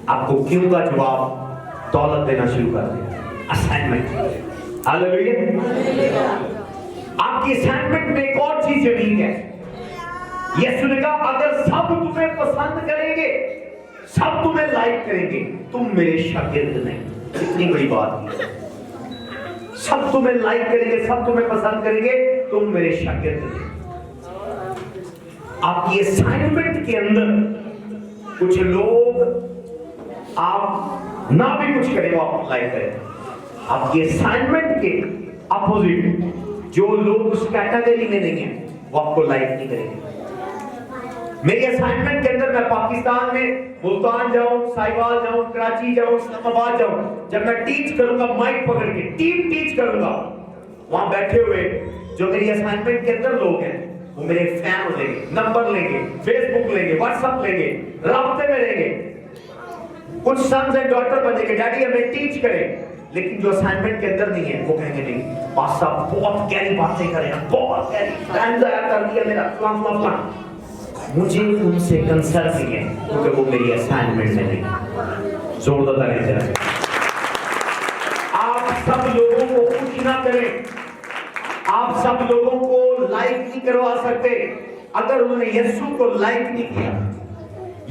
[SPEAKER 2] आपको क्यों का जवाब दौलत देना शुरू कर देगा। असाइनमेंट। हालेलुया। आपकी असाइनमेंट में एक और चीज यूनिक है। यीशु ने कहा अगर सब तुम्हें पसंद करेंगे, सब तुम्हें लाइक करेंगे, तुम मेरे शागिर्द नहीं। कितनी बड़ी बात है। सब तुम्हें लाइक करेंगे, सब तुम्हें पसंद करेंगे, तुम मेरे शागिर्द हो। आपकी असाइनमेंट के अंदर कुछ लोग आप ना भी कुछ करें वो आपको लाइक करें। आपकी असाइनमेंट के अपोजिट जो लोग उस कैटेगरी में नहीं है वो आपको लाइक नहीं करेंगे। मेरी असाइनमेंट के अंदर मैं पाकिस्तान में मुल्तान जाऊं, साहिवाल जाऊं, कराची जाऊं, इस्लामाबाद जाऊं, जब मैं टीच करूंगा माइक पकड़ के टीम टीच करूंगा, वहां बैठे हुए जो मेरी असाइनमेंट के अंदर लोग हैं वो मेरे फैन लेंगे, नंबर लेंगे, फेसबुक लेंगे, व्हाट्सएप लेंगे, रास्ते में लेंगे, कुछ सन्स एंड डॉटर बनेंगे, डैडी हमें टीच करें। लेकिन जो असाइनमेंट के अंदर नहीं है वो कहेंगे नहीं पास साहब बहुत गहरी बातें करें, बहुत गहरी टाइम जाया कर दिया मेरा फलां। मुझे उनसे कंसर्न नहीं है क्योंकि वो मेरी असाइनमेंट में नहीं। जोरदार तालियां। आप सब लोगों को खुश ना करें, आप सब लोगों को लाइक नहीं करवा सकते। अगर उन्होंने यीशु को लाइक नहीं किया,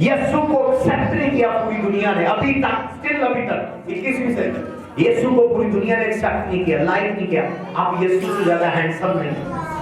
[SPEAKER 2] यीशु को एक्सेप्ट नहीं किया पूरी दुनिया ने अभी तक, स्टिल अभी तक 21वीं सदी यीशु को पूरी दुनिया ने एक्सेप्ट नहीं किया, लाइक नहीं किया, आप यीशु से ज्यादा हैंडसम नहीं है,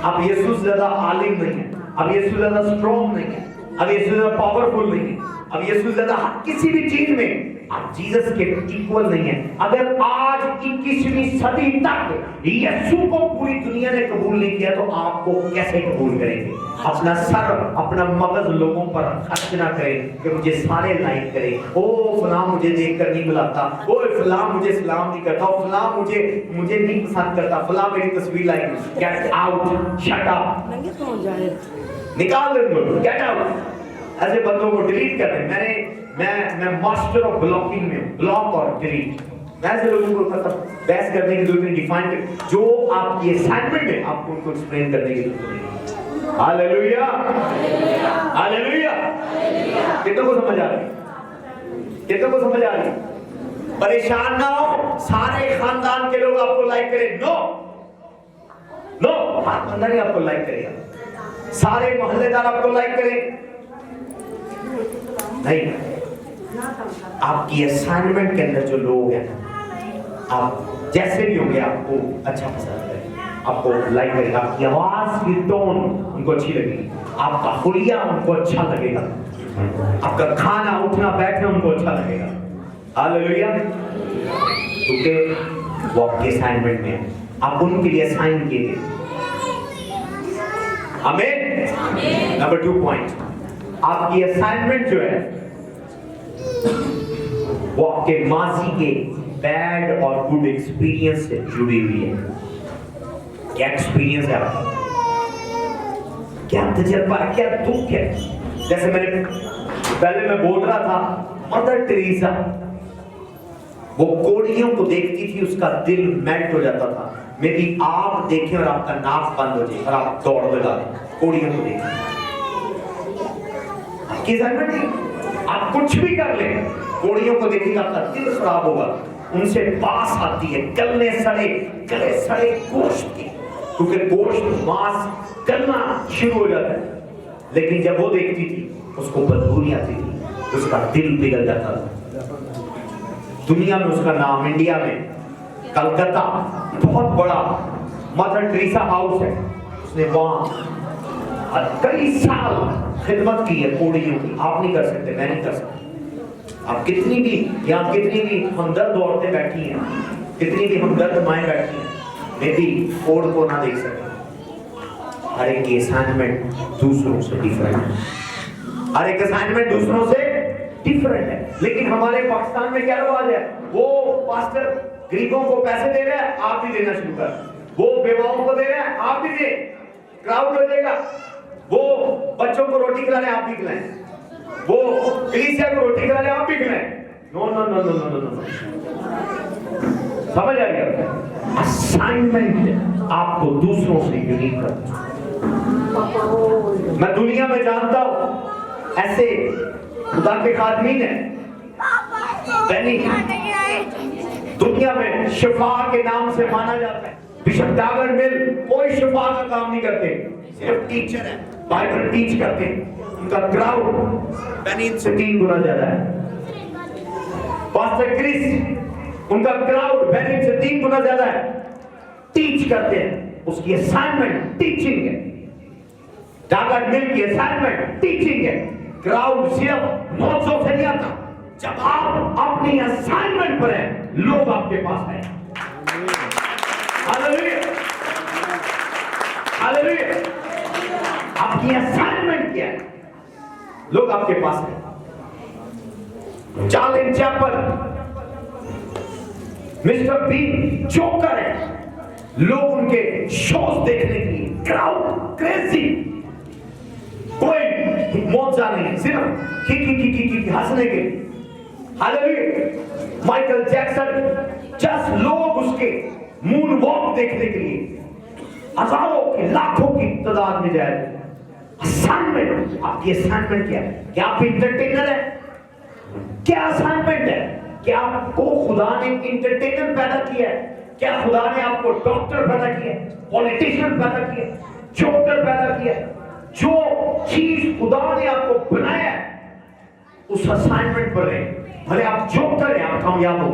[SPEAKER 2] आप यीशु से ज्यादा आलिम नहीं है, अब यीशु ज्यादा स्ट्रॉन्ग नहीं है, अब यीशु ज्यादा पावरफुल नहीं है, अब यीशु ज्यादा किसी भी चीज में आप जीसस के इक्वल नहीं है। अगर आज 21वीं सदी तक यीशु को पूरी दुनिया ने कबूल नहीं किया तो आपको कैसे कबूल करेंगे? अपना सर, अपना मगज लोगों पर खर्च ना करें कि मुझे सारे लाइक करें, ओ फलां मुझे देखकर नहीं बुलाता, ओ फलां मुझे सलाम नहीं करता, ओ फलां मुझे नहीं पसंद करता, फलां मेरी तस्वीर like. Get out, shut up, निकाल दे उनको, गेट आउट। ऐसे बंदों को डिलीट कर दें। मैं मास्टर ऑफ ब्लॉकिंग में हूं, ब्लॉक और डिलीट। मैं ऐसे लोगों को मतलब बहस करने की जरूरत नहीं, डिफाइन कर जो आपकी असाइनमेंट है आपको उनको एक्सप्लेन करने की जरूरत नहीं। Hallelujah, hallelujah. कितनों को समझ आ रही? कितनों को समझ आ रही? परेशान ना हो, सारे खानदान के लोग आपको लाइक करें, नो नो, खानदान ही आपको लाइक करेगा, सारे मोहल्लेदार आपको लाइक करें नहीं। आपकी असाइनमेंट के अंदर जो लोग हैं आप जैसे भी होंगे आपको अच्छा पसंद करें, आपको लाइक करेगा, आपकी आवाज की टोन उनको अच्छी लगेगी, आपका हुलिया उनको अच्छा लगेगा, आपका खाना उठना बैठना उनको अच्छा लगेगा। हालेलुया। क्योंकि वो आपके असाइनमेंट में है, आप उनके लिए असाइन किए गए। आमीन। नंबर 2 पॉइंट, आपकी असाइनमेंट जो है वो आपके माजी के बैड और गुड एक्सपीरियंस से जुड़ी हुई है। क्या एक्सपीरियंस है आपका? क्या तजर्बा, क्या दुख है? जैसे पहले मैं बोल रहा था, मदर टेरेसा वो कोड़ियों को देखती थी, उसका दिल मेल्ट हो जाता था। मे बी आप देखें और आपका नाक बंद हो जाए और आप दौड़ लगा दें कोड़ियों को देखें। आपकी असाइनमेंट, आप कुछ भी कर ले, कोड़ियों को देखेंगे आपका दिल खराब होगा। उनसे पास आती है गले सड़े गोश्त की, क्योंकि गोश्त मांस गलना शुरू हो जाता है। लेकिन जब वो देखती थी उसको बदबू नहीं आती थी, उसका दिल पिघल जाता था। दुनिया में उसका नाम, इंडिया में कलकत्ता बहुत बड़ा मदर टेरेसा हाउस है, उसने वहां कई साल खिदमत की है कोड़ियों की। आप नहीं कर सकते, मैं नहीं कर सकता। आप कितनी भी यहाँ कितनी भी हमदर्द औरतें बैठी हैं, कितनी भी हमदर्द माएं बैठी हैं, वे भी कोड़ को ना देख सकते। हर एक असाइनमेंट दूसरों से डिफरेंट है, हर एक असाइनमेंट दूसरों से डिफरेंट है। लेकिन हमारे पाकिस्तान में क्या रिवाज है, वो पास्टर गरीबों को पैसे दे रहे हैं, आप भी देना शुरू कर, वो बेवाओं को दे रहे हैं, आप भी दे, क्राउड हो जाएगा। वो बच्चों को रोटी खिला रहे हैं, आप भी खिलाएं, वो कलीसिया को रोटी खिला रहे हैं, आप भी खिलाएं। No no no no no no, समझ आ गया? असाइनमेंट आपको दूसरों से यूनिक करता है। मैं दुनिया में जानता हूं ऐसे खुदा के खादमीन है, दुनिया में शिफा के नाम से माना जाता है। बिशप टावर मिल कोई शिफा का काम नहीं करते, सिर्फ टीचर है, बाइबल टीच करते हैं। उनका क्राउड बेनिन से 3 गुना ज्यादा है। पास्टर क्रिस उनका क्राउड बैरिंग से 3 गुना ज्यादा है। टीच करते हैं, उसकी असाइनमेंट टीचिंग है। टाटा मिल की असाइनमेंट टीचिंग है। क्राउड सिर्फ नोट्सों से नहीं आता। जब आप अपनी असाइनमेंट पर हैं, लोग आपके पास हैं। Hallelujah, hallelujah. आपकी असाइनमेंट क्या है? लोग आपके पास हैं। Charlie Chaplin, Mister Bean joker है। लोग उनके शोज देखने के लिए, क्राउड क्रेजी, कोई मौजा नहीं, सिर्फ की हंसने के। हालेलुया। माइकल जैक्सन, जस्ट लोग उसके मून वॉक देखने के लिए हजारों की लाखों की तादाद में जाए। असाइनमेंट, आपकी असाइनमेंट क्या है? क्या आप इंटरटेनर है? क्या असाइनमेंट है? क्या आपको खुदा ने इंटरटेनर पैदा किया है? क्या खुदा ने आपको डॉक्टर पैदा किया, पॉलिटिशियन पैदा किया, जोकर पैदा किया? जो चीज खुदा ने आपको बनाया है, उस असाइनमेंट पर रहे। भले आप जोकर हैं, आप कामयाब हो।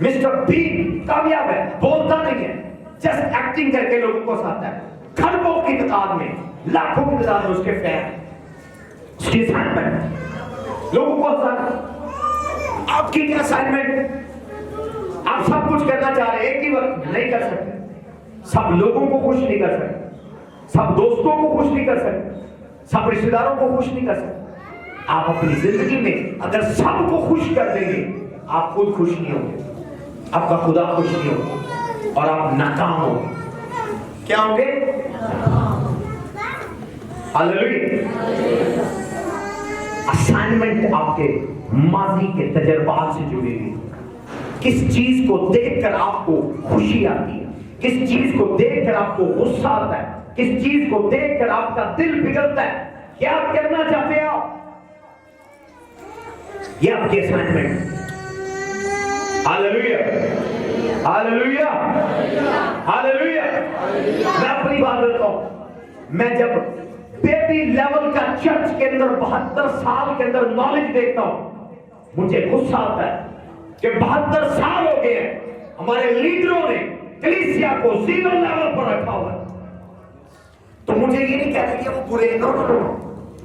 [SPEAKER 2] मिस्टर बीन कामयाब है, बोलता नहीं है, जस्ट एक्टिंग करके लोगों को हंसाता है। खरबों की तादाद में, लाखों की तादाद में उसके फैन, उसकी असाइनमेंट लोगों को हंसाना। आपकी क्या असाइनमेंट? आप सब कुछ करना चाह रहे हैं, एक ही वक्त नहीं कर सकते। सब लोगों को खुश नहीं कर सकते, सब दोस्तों को खुश नहीं कर सकते, सब रिश्तेदारों को खुश नहीं कर सकते। आप अपनी जिंदगी में अगर सबको खुश कर देंगे, आप खुद खुश नहीं होंगे, आपका खुदा खुश नहीं होगा और आप नाकाम होंगे। क्या होंगे? हालेलुया। असाइनमेंट आपके माजी के तजर्बात से जुड़ी हुई। किस चीज को देखकर आपको खुशी आती है, किस चीज को देखकर आपको गुस्सा आता है, किस चीज को देखकर आपका दिल पिघलता है, क्या करना चाहते हैं आप? ये आपकी असाइनमेंट। Hallelujah, hallelujah, hallelujah. मैं अपनी बात करता हूं। मैं जब बेबी लेवल का चर्च के अंदर 72 साल के अंदर नॉलेज देखता हूं, मुझे गुस्सा आता है कि 72 साल हो गए हमारे लीडरों ने कलीसिया को 0 लेवल पर रखा हुआ है। तो मुझे ये नहीं कहना कि वो बुरे, नो नो नो।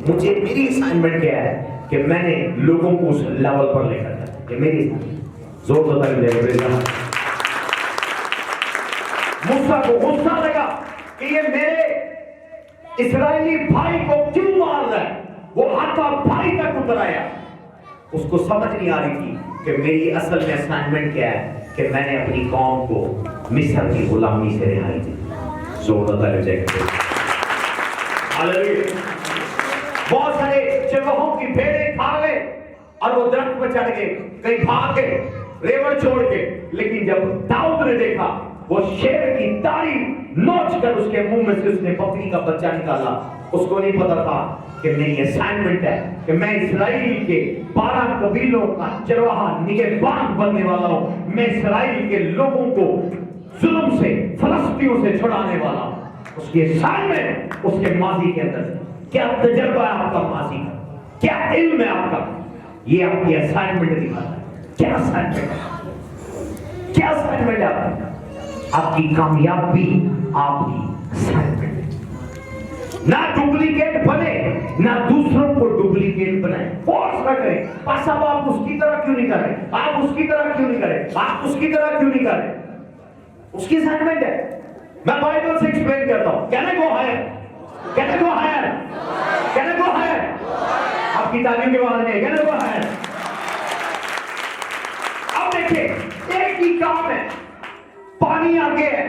[SPEAKER 2] मुझे मेरी असाइनमेंट क्या है कि मैंने लोगों को उस लेवल पर लेकर जाना। कि मेरी जोर तो मूसा को गुस्सा लगा कि ये मेरे इस्राएली भाई को क्यों मार रहा है। वो हाथा भाई तक उतर आया। उसको समझ नहीं आ रही थी कि मेरी असल में असाइनमेंट क्या है, कि मैंने अपनी कौम को मिस्र की गुलामी से रिहाई दी। बहुत सारे चरवाहों की भेड़ें खा गए और वो दरख्त पर चढ़ गए, कहीं भाग गए रेवड़ छोड़ के। लेकिन जब दाऊद ने देखा, वो शेर की दाढ़ी नोच कर उसके मुंह में से उसने बकरी का बच्चा निकाला। उसको नहीं पता था कि मेरी असाइनमेंट है कि मैं इस्राएल के 12 कबीलों का चरवाहा निगहबान बनने वाला हूं। मैं इस्राएल के लोगों को जुल्म से, फलस्तीनों से छुड़ाने वाला हूं। उसकी असाइनमेंट उसके माजी के अंदर। क्या तजर्बा है आपका माजी का? क्या इल्म है आपका? ये आपकी असाइनमेंट दिखाता है। क्या असाइनमेंट है? क्या असाइनमेंट है आपकी? आपकी कामयाबी आपकी असाइनमेंट है। ना डुप्लीकेट बने, ना दूसरों को डुप्लीकेट बनाए। फोर्स न करें, पास साहब आप उसकी तरह क्यों नहीं कर रहे, आप उसकी तरह क्यों नहीं करें, आप उसकी तरह क्यों नहीं कर रहे। उसकी असाइनमेंट है। मैं बाइबल से एक्सप्लेन करता हूं। कहने को है, कहने को है, कहने को है। आपकी तालीम के बाद में कहने को है। अब देखिए, एक ही काम है। पानी आगे है,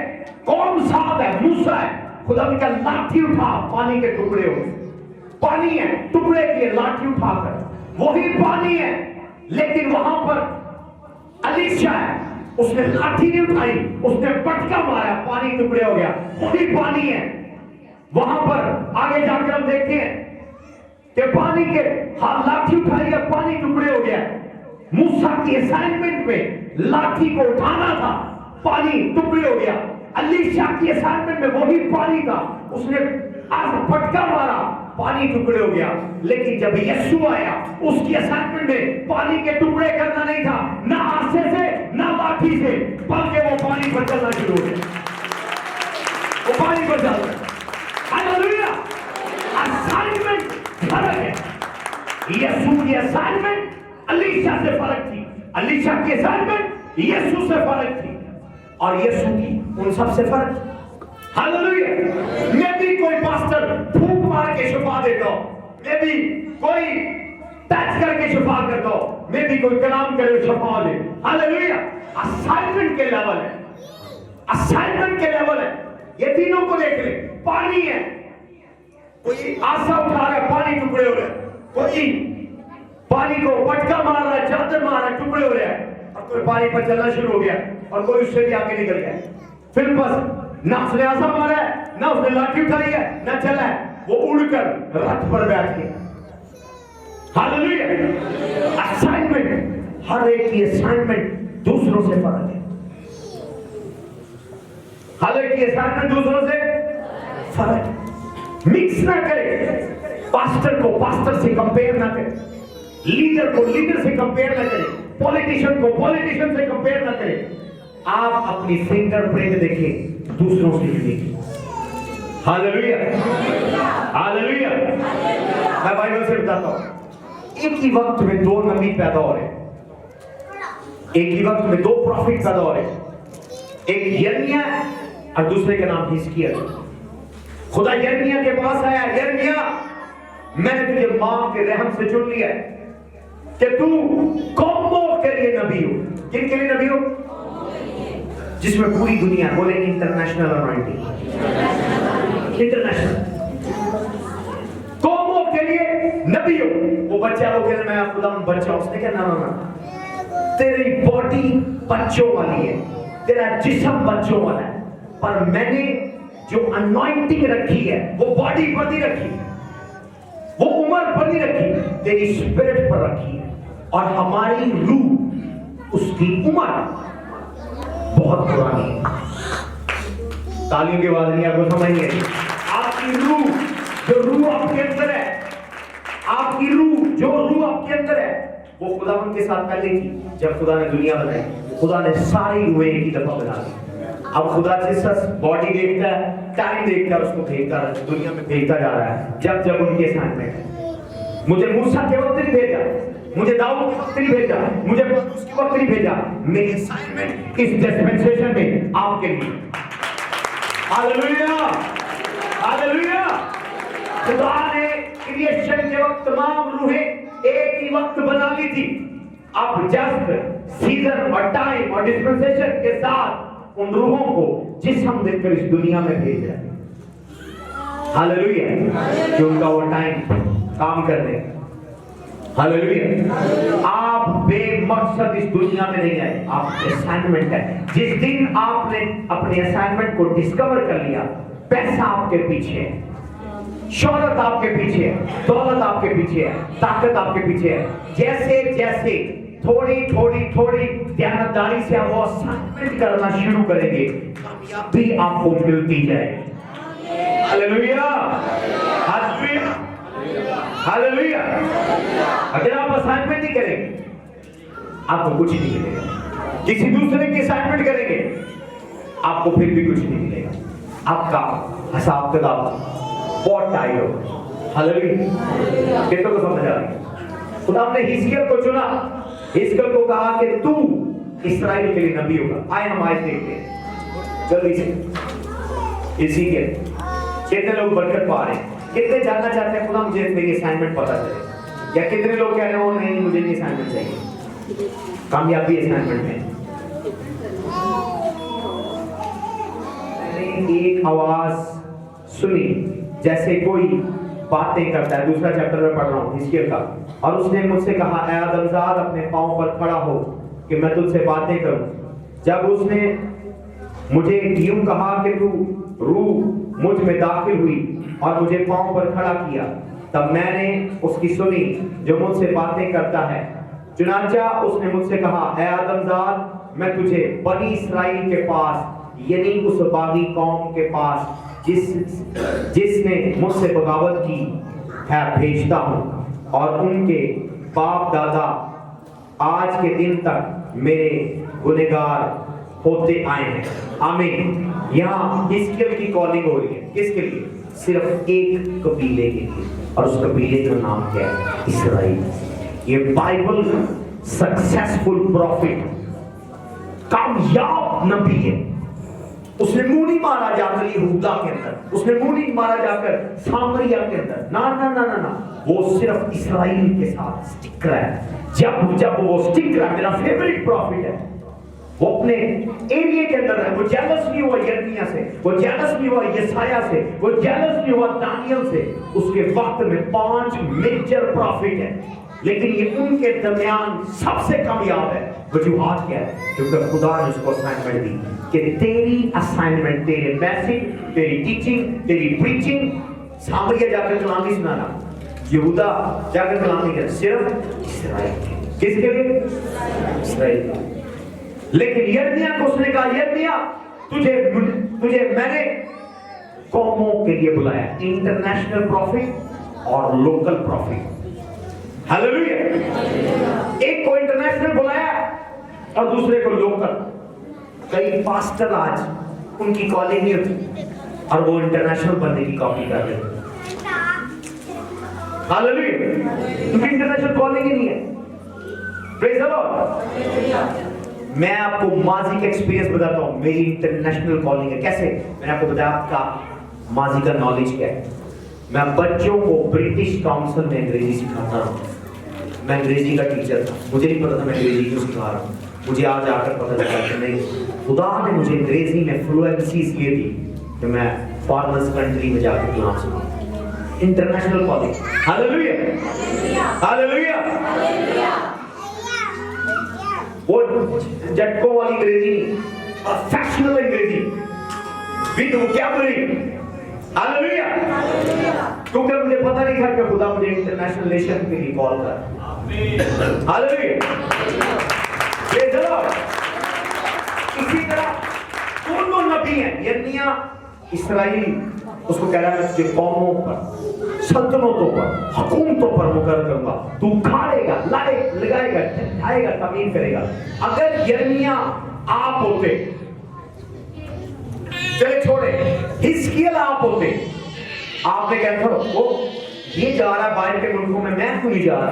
[SPEAKER 2] कौन साथ है? मूसा है। खुदा ने कहा लाठी उठा, पानी के टुकड़े हो। पानी है, टुकड़े किए, लाठी उठाकर। वही पानी है, लेकिन वहां पर एलीशा है, उसने लाठी नहीं उठाई, उसने पटका मारा, पानी टुकड़े हो गया। वही पानी है। वहां पर आगे जाकर हम देखते हैं कि पानी के हाथ लाठी उठाई है, पानी टुकड़े हो गया। मूसा की असाइनमेंट में लाठी को उठाना था, पानी टुकड़े हो गया। एलीशा की असाइनमेंट में वही पानी था, उसने आग फटका मारा, पानी टुकड़े हो गया। लेकिन जब यीशु आया, उसकी असाइनमेंट में पानी के टुकड़े करना नहीं था, ना आसे से, ना लाठी से बल्कि वो पानी पर चलना शुरू हो गया, वो पानी पर चल रहा है। हालेलुया। असाइनमेंट फर्क है। यीशु की असाइनमेंट अलीशा से फर्क थी, अलीशा की असाइनमेंट यीशु से फर्क थी, और यीशु की उन सब से फर्क। हालेलुया। मैं भी कोई पास्टर फूंक मार के शिफा देता हूं, मैं भी कोई टच करके शिफा करता हूं, मैं भी कोई कलाम करे शिफा दे। हालेलुया। असाइनमेंट के लेवल है, असाइनमेंट के लेवल है। ये तीनों को देख ले, पानी है, कोई आशा उठा रहा है, पानी टुकड़े हो रहे हैं, कोई पानी को पटका मार रहा है, चादर मार रहा है, टुकड़े हो रहे हैं, और कोई पानी पर चलना शुरू हो गया, और कोई उससे भी आगे निकल गया। फिर बस ना उसने आशा मारा है, ना उसने लाठी उठाई है, ना चला है, वो उड़कर रथ पर बैठ गया। हालेलुया। असाइनमेंट, हर एक की असाइनमेंट दूसरों से फर्क है। हर एक की असाइनमेंट दूसरों से फर्क है। मिक्स ना करे, पास्टर को पास्टर से कंपेयर ना करे, लीडर को लीडर से कंपेयर ना करे, पॉलिटिशियन को पॉलिटिशियन से कंपेयर ना करे। आप अपनी फिंगरप्रिंट देखिए, दूसरों से देखिए। Hallelujah, hallelujah. मैं बाइबल से बताता हूं, एक ही वक्त में दो नबी पैदा हो रहे, एक ही वक्त में दो प्रॉफिट पैदा हो रहे, एक यिर्मयाह और दूसरे का नाम हिजकिय्याह। खुदा यिर्मयाह के पास आया, यिर्मयाह मैंने तुझे मां के रहम से चुन लिया है कि तू कौमों के लिए नबी हो। किन के लिए नबी हो? जिसमें पूरी दुनिया बोले इंटरनेशनल अनॉइंटिंग, इंटरनेशनल कौमों के लिए नबी हो। वो बच्चा वो कह रहा मैं खुदा बच्चा, उसने क्या ना तेरी बॉडी बच्चों वाली है, तेरा जिस्म बच्चों वाला है, पर मैंने जो अनॉइंटिंग रखी है वो बॉडी पर नहीं रखी, वो उम्र पर नहीं रखी, तेरी स्पिरिट पर रखी है। और हमारी रूह, उसकी उम्र बहुत पुरानी है। तालियों की आवाज नहीं आपको समझ नहीं आई? आपकी रूह, जो रूह आपके अंदर है, आपकी रूह, जो रूह आपके अंदर है, वो खुदा के साथ पहले थी। जब खुदा ने दुनिया बनाई, खुदा ने सारी रूहें एक ही दफा बना दी। अब खुदा जिस बॉडी देखता है, टाइम देखता है, उसको भेजता है, दुनिया में भेजता जा रहा है जब जब उनके असाइनमेंट है। मुझे मूसा के वक्त नहीं भेजा, मुझे दाऊद के वक्त नहीं भेजा, मुझे पौलुस के वक्त नहीं भेजा, मेरी असाइनमेंट इस डिस्पेंसेशन में आपके लिए। Hallelujah, hallelujah. खुदा ने क्रिएशन के वक्त तमाम रूहें एक ही वक्त बना ली थी। अब जस्ट सीजन और टाइम और डिस्पेंसेशन के साथ उन रूहों को जिस्म देकर इस दुनिया में भेज रहा है। हालेलुया। कि उनका वो टाइम काम कर दे। हालेलुया। आप बेमकसद इस दुनिया में नहीं आए, आप असाइनमेंट है। जिस दिन आपने अपने असाइनमेंट को डिस्कवर कर लिया, पैसा आपके पीछे है, शोहरत आपके पीछे है, दौलत आपके पीछे है, ताकत आपके पीछे है। जैसे जैसे थोड़ी थोड़ी थोड़ी ध्यानदारी से आप वो असाइनमेंट करना शुरू करेंगे, कामयाबी आपको मिलती जाएगी। Hallelujah, hallelujah, hallelujah. अगर आप असाइनमेंट नहीं करेंगे, आपको कुछ नहीं मिलेगा। किसी दूसरे की असाइनमेंट करेंगे, आपको फिर भी कुछ नहीं मिलेगा। आपका हिसाब किताब बहुत टाइट होगा। हालेलुया। कितनों को समझ आ रही? खुदा ने हिजकिय्याह को चुना, हिजकिय्याह को कहा कि तू इस्राएल के लिए नबी होगा। आए हम आयत देखते हैं जल्दी से। हिजकिय्याह, कितने लोग बरकत पा रहे हैं? कितने जानना चाहते हैं खुदा मुझे मेरी असाइनमेंट पता चले? या कितने लोग कह रहे हो नहीं मुझे नहीं असाइनमेंट चाहिए? कामयाबी असाइनमेंट में एक आवाज सुनी जैसे कोई बातें करता है। दूसरा चैप्टर में पढ़ रहा हूँ हिजकिय्याह का। और उसने मुझसे कहा, ऐ आदमजाद अपने पांव पर खड़ा हो कि मैं तुझसे बातें करूं। जब उसने मुझे यूं कहा कि तू रूह मुझ में दाखिल हुई और मुझे पांव पर खड़ा किया, तब मैंने उसकी सुनी जो मुझसे बातें करता है। चुनांचा उसने मुझसे कहा, ऐ आदमजाद मैं तुझे बनी इस्राएल के पास, यानी उस बागी कौम के पास जिसने मुझसे बगावत की है भेजता हूं, और उनके बाप दादा आज के दिन तक मेरे गुनहगार होते आए हैं। आमीन। यहाँ हिजकिय्याह की कॉलिंग हो रही है, किसके लिए? सिर्फ एक कबीले के लिए, और उस कबीले का नाम क्या है? इस्राएल। ये बाइबल सक्सेसफुल प्रॉफिट, कामयाब नबी है। उसने मुंह नहीं मारा जाकर यहूदा के अंदर, उसने मुंह नहीं मारा जाकर सामरिया के अंदर, ना ना ना ना ना, वो सिर्फ इस्राएल के साथ स्टिक रहा है। जब वो स्टिक रहा, मेरा फेवरेट प्रॉफिट है, वो अपने एरिया के अंदर है। वो जेलस नहीं हुआ यिर्मयाह से, वो जेलस नहीं हुआ यशायाह से, वो जेलस नहीं हुआ दानियल से। उसके वक्त में 5 मेजर प्रॉफिट है, लेकिन ये उनके दरमियान सबसे कामयाब है। वजूहात क्या है? क्योंकि खुदा ने उसको असाइनमेंट दी कि तेरी असाइनमेंट, तेरे मैसेज, तेरी टीचिंग, तेरी प्रीचिंग, सामरिया जाकर कलाम नहीं सुनाना, यहूदा जाकर कलाम नहीं करना, सिर्फ इस्राएल। किसके लिए? इस्राएल। लेकिन यिर्मयाह को उसने कहा, यिर्मयाह तुझे मैंने कौमों के लिए बुलाया, इंटरनेशनल प्रॉफिट और लोकल प्रॉफिट। हालेलुया। एक को इंटरनेशनल बुलाया और दूसरे को लोकल। कई पास्टर आज उनकी कॉलिंग नहीं होती और वो इंटरनेशनल बनने की कॉपी कर रहे हैं। हालेलुया। क्योंकि इंटरनेशनल कॉलिंग ही नहीं है। Praise the Lord. मैं आपको माजी का एक्सपीरियंस बताता हूं, मेरी इंटरनेशनल कॉलिंग है। कैसे? मैंने आपको बताया आपका माजी का नॉलेज क्या है। मैं बच्चों को ब्रिटिश काउंसिल में अंग्रेजी सिखाता हूं। मैं अंग्रेजी का टीचर था, मुझे नहीं पता था मैं अंग्रेजी क्यों सिखा रहा हूं। मुझे आज आकर पता लगा कि नहीं, खुदा ने मुझे अंग्रेजी में फ्लुएंसी इसलिए दी कि मैं फॉरेनर्स कंट्री में जाकर कलाम सुनाऊं। International calling. Hallelujah, hallelujah. वो झटकों वाली अंग्रेजी नहीं, प्रोफेशनल अंग्रेजी विद वोकैबुलरी। हालेलुया। क्योंकि मुझे पता नहीं था कि खुदा मुझे इंटरनेशनल नेशन के लिए कॉल कर। हालेलुया। Praise the Lord. इसी तरह दोनों नबी हैं, यिर्मयाह इस्राएली, उसको कह रहा है मैं तुझे कौमों पर, सल्तनतों पर, हुकूमतों पर मुकर्रर करूंगा। तू खाड़ेगा, लगाएगा, ठहराएगा, तमीर करेगा। अगर यिर्मयाह आप होते, चले छोड़े, हिजकिय्याह आप होते, आपने कहता वो ये जा रहा है बाहर के मुल्कों में, मैं क्यों नहीं जा रहा?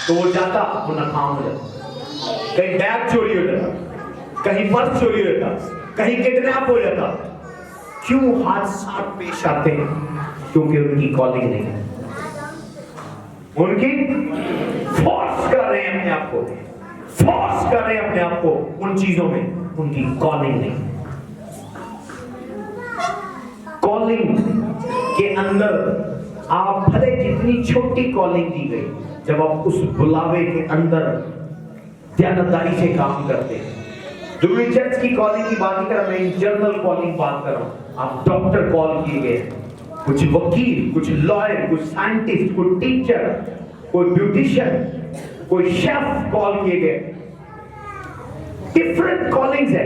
[SPEAKER 2] तो वो जाता, वो नाकाम हो जाता। कहीं बैग चोरी हो जाता, कहीं पर्स चोरी हो जाता, कहीं किडनैप हो जाता। क्यों हादसा पेश आते हैं? क्योंकि उनकी कॉलिंग नहीं है। उनकी फोर्स कर रहे हैं अपने आप को, फोर्स कर रहे हैं अपने आप को उन चीजों में, उनकी कॉलिंग नहीं। कॉलिंग के अंदर आप भले जितनी छोटी कॉलिंग दी गई, जब आप उस बुलावे के अंदर ध्यानदारी से काम करते हैं। जरूरी चर्च की कॉलिंग की बात नहीं कर रहा मैं, जनरल कॉलिंग बात कर रहा हूं। आप डॉक्टर कॉल किए गए, कुछ वकील, कुछ लॉयर, कुछ साइंटिस्ट, कोई टीचर, कोई ब्यूटिशियन, कोई शेफ कॉल किए गए। डिफरेंट कॉलिंग्स है,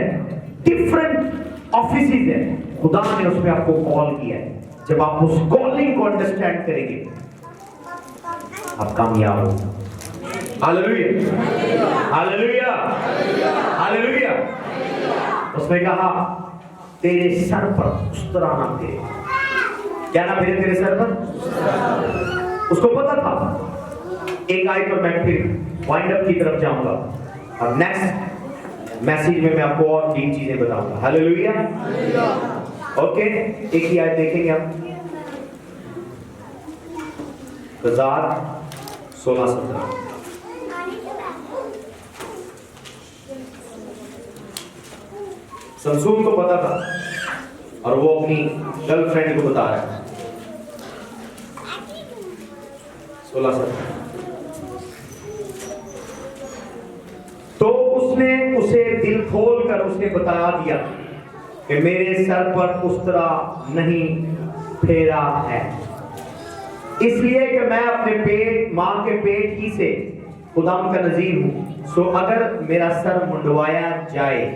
[SPEAKER 2] डिफरेंट ऑफिसेज है। खुदा ने उसमें आपको कॉल किया है। जब आप उस कॉलिंग को अंडरस्टैंड करेंगे, आप कामयाब हो। Hallelujah, hallelujah, hallelujah. उसने कहा तेरे सर पर उस्तरा ना फिरे। क्या ना फिरे तेरे सर पर? उसको पता था। एक आयत पर मैं फिर वाइंड अप की तरफ जाऊंगा और नेक्स्ट मैसेज में मैं आपको और 3 चीजें बताऊंगा। Hallelujah, okay. एक ही आयत देखेंगे आप, 16:17। समसून को पता था और वो अपनी गर्लफ्रेंड को बता रहा है। 16:17। तो उसने उसे दिल खोल कर उसने बता दिया कि मेरे सर पर उस्तरा नहीं फेरा है, इसलिए कि मैं अपने पेट, मां के पेट ही से खुदाम का नजीर हूं। सो अगर मेरा सर मुंडवाया जाए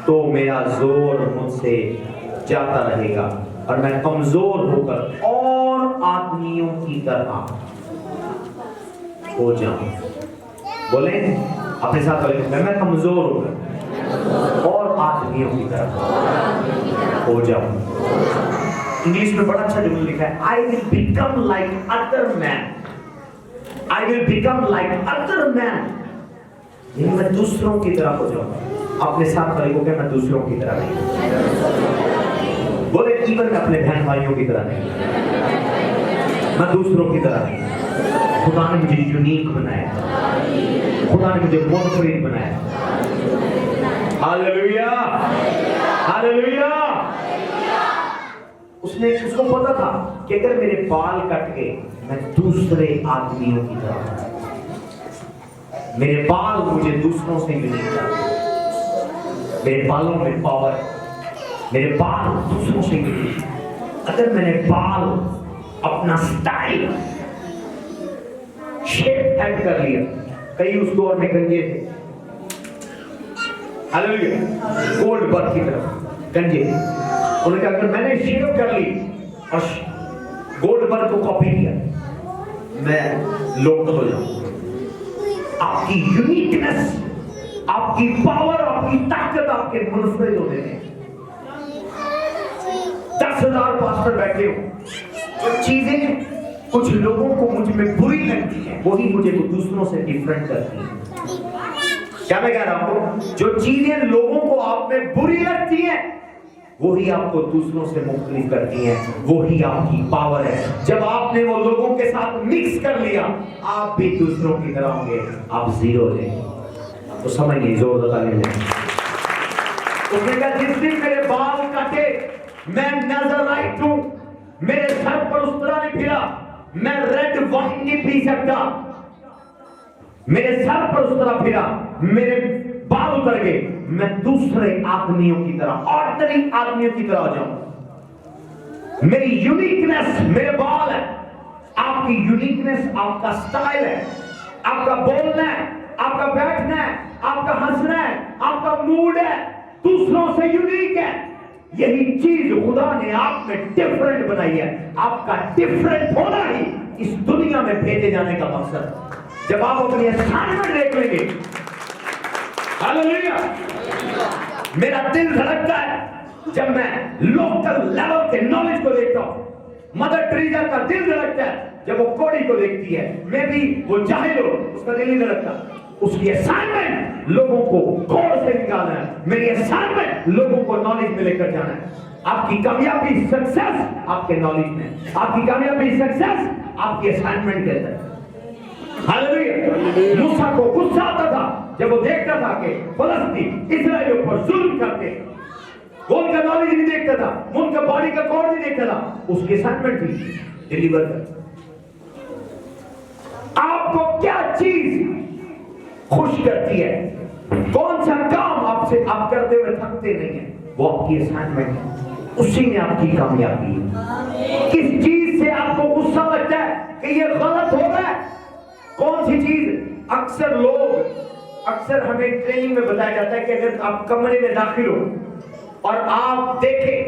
[SPEAKER 2] तो मेरा जोर मुझसे जाता रहेगा और मैं कमजोर होकर और आदमियों की तरह हो जाऊं। बोले अपने साथ वाले को मैं कमजोर हो गया और आदमियों की तरह हो जाऊं। इंग्लिश में बड़ा अच्छा जुमला लिखा है, I will become like other man, I will become like other man, यानी मैं दूसरों की तरह हो जाऊंगा। अपने साथ वाले को क्या, मैं दूसरों की तरह नहीं, बोले इवन अपने बहन भाइयों की तरह नहीं, मैं दूसरों की तरह नहीं। खुदा ने मुझे यूनिक बनाया, खुदा ने मुझे मोनोक्रेट बनाया। Hallelujah, hallelujah. उसको पता था कि अगर मेरे बाल कट गए मैं दूसरे आदमियों की तरह, मेरे बाल मुझे दूसरों से यूनिक कर, मेरे बालों में पावर, मेरे बाल दूसरों से यूनिक। अगर मैंने बाल अपना स्टाइल शेप ऐड कर लिया, कई उस दौर में गंजे थे, हालेलुया, गोल्ड बर्थ की तरफ गंजे, उन्होंने कहा अगर मैंने शेप कर ली और गोल्ड बर्थ को कॉपी किया मैं लोकल हो जाऊं। आपकी यूनिकनेस, आपकी पावर, आपकी ताकत आपके मुनफरिद होने में। 10,000 पास्टर बैठे हो, जो चीजें कुछ लोगों को मुझ में बुरी लगती है वही मुझे दूसरों से डिफरेंट करती है। क्या मैं कह रहा हूं, जो चीजें लोगों को आप में बुरी लगती है वही आपको दूसरों से मुख्तलिफ करती हैं, वही आपकी पावर है। जब आपने वो लोगों के साथ मिक्स कर लिया आप भी दूसरों की तरह होंगे, आप जीरो हो जाएंगे। तो समझ नहीं, जोर लगा ले। उसने कहा जिस दिन मेरे बाल कटे मैं नजराइट हूं, मेरे सर पर उस तरह नहीं फिरा, मैं रेड वाइन नहीं पी सकता, मेरे सर पर उस तरह फिरा, मेरे बाल उतर गए, मैं दूसरे आदमियों की तरह, ऑर्डिनरी आदमियों की तरह हो जाऊं। मेरी यूनिकनेस मेरे बाल है, आपकी यूनिकनेस आपका स्टाइल है, आपका बोलना है, आपका बैठना है, आपका हंसना है, आपका मूड है, दूसरों से यूनिक है। यही चीज खुदा ने आप में डिफरेंट बनाई है। आपका डिफरेंट होना ही इस दुनिया में भेजे जाने का मकसद। जब आप अपनी असाइनमेंट देख लेंगे, हालेलुया, मेरा दिल धड़कता है जब मैं लोकल लेवल के नॉलेज को देखता हूं। मदर टेरेसा का दिल धड़कता है जब वो कोड़ी को देखती है। मैं भी वो जाहिल हो, उसका दिल नहीं धड़कता। उसकी असाइनमेंट लोगों को खोड़ से निकालना है, मेरी असाइनमेंट लोगों को नॉलेज में लेकर जाना है। आपकी कामयाबी सक्सेस आपके नॉलेज में, आपकी कामयाबी सक्सेस आपकी असाइनमेंट के अंदर। हालेलुया। मूसा को गुस्सा आता था जब वो देखता था कि फलस्तीन इस्राएलियों पर जुल्म करते, वो उनका नॉलेज नहीं देखता था, वो उनका बॉडी का कोड नहीं देखता था। उसकी असाइनमेंट थी डिलीवर कर। आपको क्या चीज खुश करती है, कौन सा काम आपसे आप करते हुए थकते नहीं है, वो आपकी असाइनमेंट है, उसी में आपकी कामयाबी है। किस चीज से आपको गुस्सा लगता है कि ये गलत हो रहा है, कौन सी चीज? अक्सर हमें ट्रेनिंग में बताया जाता है कि अगर आप कमरे में दाखिल हो और आप देखें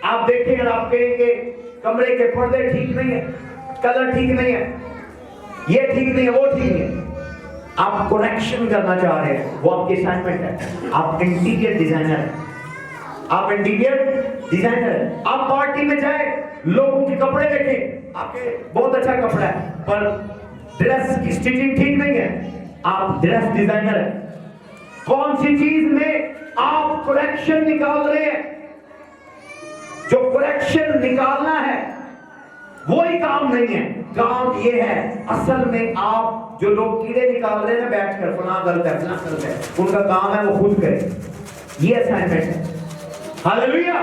[SPEAKER 2] और आप कहेंगे कमरे के पर्दे ठीक नहीं है, कलर ठीक नहीं है, ये ठीक नहीं है, वो ठीक नहीं है, आप करेक्शन करना चाह रहे हैं, वो आपकी असाइनमेंट है। आप इंटीरियर डिजाइनर हैं, आप इंटीरियर डिजाइनर हैं। आप पार्टी में जाए, लोगों के कपड़े देखें, आपके बहुत अच्छा कपड़ा है पर ड्रेस की स्टिचिंग ठीक नहीं है, आप ड्रेस डिजाइनर हैं। कौन सी चीज में आप करेक्शन निकाल रहे हैं? जो करेक्शन निकालना है वही काम नहीं है, काम ये है असल में आप जो लोग कीड़े निकाल रहे हैं ना बैठकर, फलां गलत है, फलां गलत है, उनका काम है वो खुद करें। ये असाइनमेंट है। हालेलुया।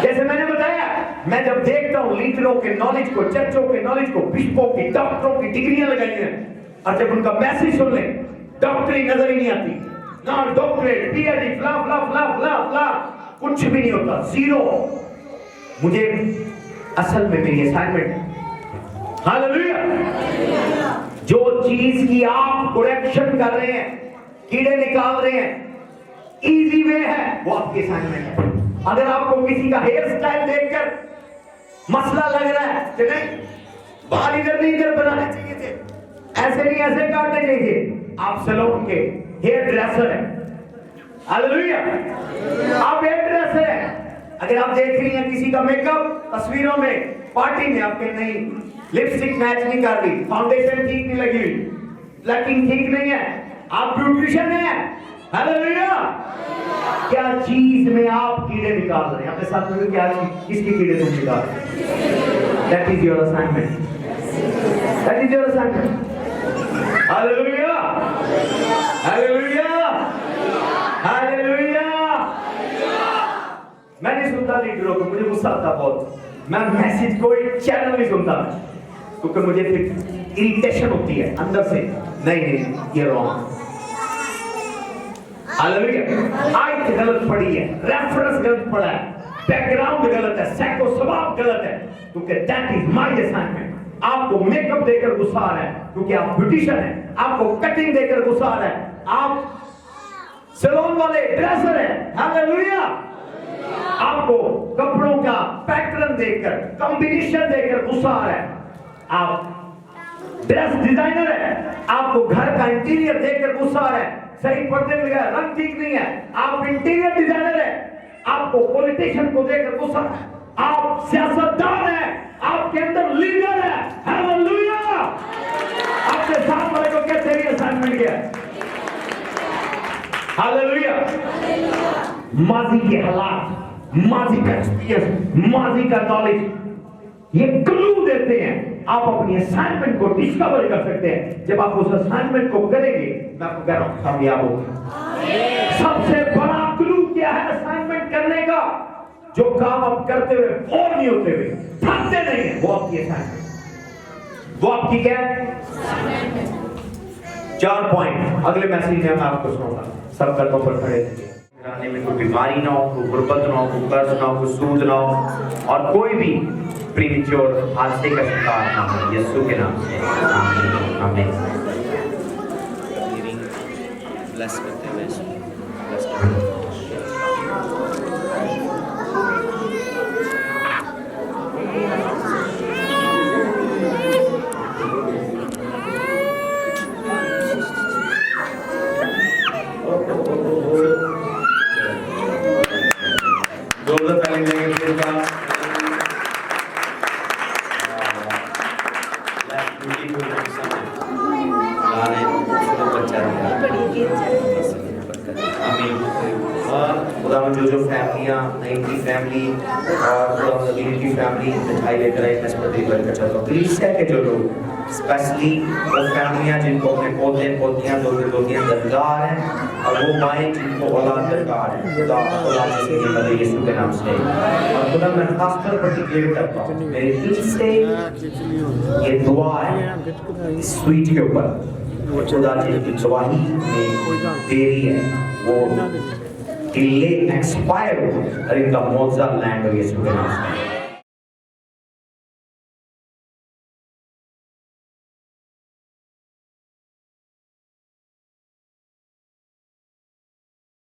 [SPEAKER 2] जैसे मैंने बताया, मैं जब देखता हूं लीडरों के नॉलेज को, चर्चों के नॉलेज को, बिशपों की, डॉक्टरों की डिग्रियां लगाई हैं, और जब उनका मैसेज सुन ले डॉक्टरी नजर ही नहीं आती, ना डॉक्टरेट, पीएचडी, फ्ला फ्ला फ्ला फ्ला फ्ला, कुछ भी नहीं होता, जीरो। मुझे असल में मेरी असाइनमेंट है, हालेलुया, जो चीज की आप करेक्शन कर रहे हैं, कीड़े निकाल रहे हैं, इजी वे है, वो आपकी असाइनमेंट है। अगर आपको किसी का हेयर स्टाइल देखकर मसला लग रहा है कि नहीं बाल इधर नहीं इधर बनाने चाहिए थे, ऐसे नहीं ऐसे काटने चाहिए, आप सैलून के हेयर ड्रेसर हैं, हालेलुया। आप हेयर ड्रेसर हैं। अगर आप देख रही हैं किसी का मेकअप तस्वीरों में, पार्टी में, आपके नहीं लिपस्टिक मैच नहीं कर रही, फाउंडेशन ठीक नहीं लगी, प्लकिंग ठीक नहीं है, आप ब्यूटिशियन हैं, हालेलुया। क्या चीज में आप कीड़े निकाल रहे हैं? अपने साथ में क्या चीज, किसकी कीड़े तुम निकाल रहे हैं? That is your assignment. That is your assignment. Hallelujah, hallelujah, hallelujah. मैं नहीं सुनता लीडरों को, मुझे गुस्सा आता बहुत। मैं मैसेज कोई चैनल नहीं सुनता क्योंकि मुझे फिर इरिटेशन होती है अंदर से। नहीं, ये रॉन्ग, हालेलुया। आयत गलत पढ़ी है, रेफरेंस गलत पढ़ा है, बैकग्राउंड गलत है, सैको स्वभाव गलत है, क्योंकि दैट इज माय असाइनमेंट। आपको मेकअप देकर गुस्सा आ रहा है क्योंकि आप ब्यूटिशियन हैं, आपको कटिंग देकर गुस्सा आ रहा है, आप सैलून वाले ड्रेसर हैं, हालेलुया। आपको कपड़ों का पैटर्न देखकर, कॉम्बिनेशन देखकर गुस्सा आ रहा है, आप ड्रेस डिजाइनर है, आपको घर का इंटीरियर देखकर गुस्सा आ रहा है, सही पर्दे लगा, रंग ठीक नहीं है, आप इंटीरियर डिजाइनर है, आपको पॉलिटिशियन को देखकर गुस्सा, आप सियासतदान है, आपके अंदर लीडर है, हालेलुया। आपके साथ वाले को कहते हैं असाइनमेंट क्या है, हालेलुया। माजी के हालात, माजी का एक्सपीरियंस, माजी का नॉलेज, ये क्लू देते हैं। आप अपनी असाइनमेंट को डिस्कवर कर सकते हैं। जब आप उस असाइनमेंट को करेंगे, मैं आपको कह रहा हूं कामयाब होंगे। सबसे बड़ा क्लू क्या है असाइनमेंट करने का? जो काम आप करते हुए बोर नहीं होते हुए, थकते नहीं है, वो आपकी असाइनमेंट, वो आपकी क्या है? 4 पॉइंट अगले मैसेज में मैं आपको सुनाऊंगा। सब कदमों पर खड़े थे, घराने में कोई बीमारी ना हो, कोई गुर्बत ना हो, कोई कर्ज ना हो, कोई सूद ना हो, और कोई भी प्रीमेच्योर हादसे का शिकार ना हो, यीशु के नाम से आमीन, आमीन।
[SPEAKER 4] ब्लेस करते हुए ब्लेस करते हुए जो फैमिलियां नई फैमिली और की फैमिली मिठाई लेकर आई, मैं इस पर डिलीवर कर चाहता हूँ। प्लीज है कि जो लोग स्पेशली वो फैमिलियां जिनको अपने पोते पोतियां दोतियां दरकार हैं, और वो माएँ जिनको औलाद दरकार है, खुदा औलाद से मदद यीशु के नाम से, और खुदा मैं खास तौर पर डिक्लेयर करता हूँ मेरे दिल से ये दुआ है स्वीट के ऊपर, खुदा जिनकी गवाही में देरी है वो डिले एक्सपायर हो और इनका मौजा लैंड हो यीशु के नाम से।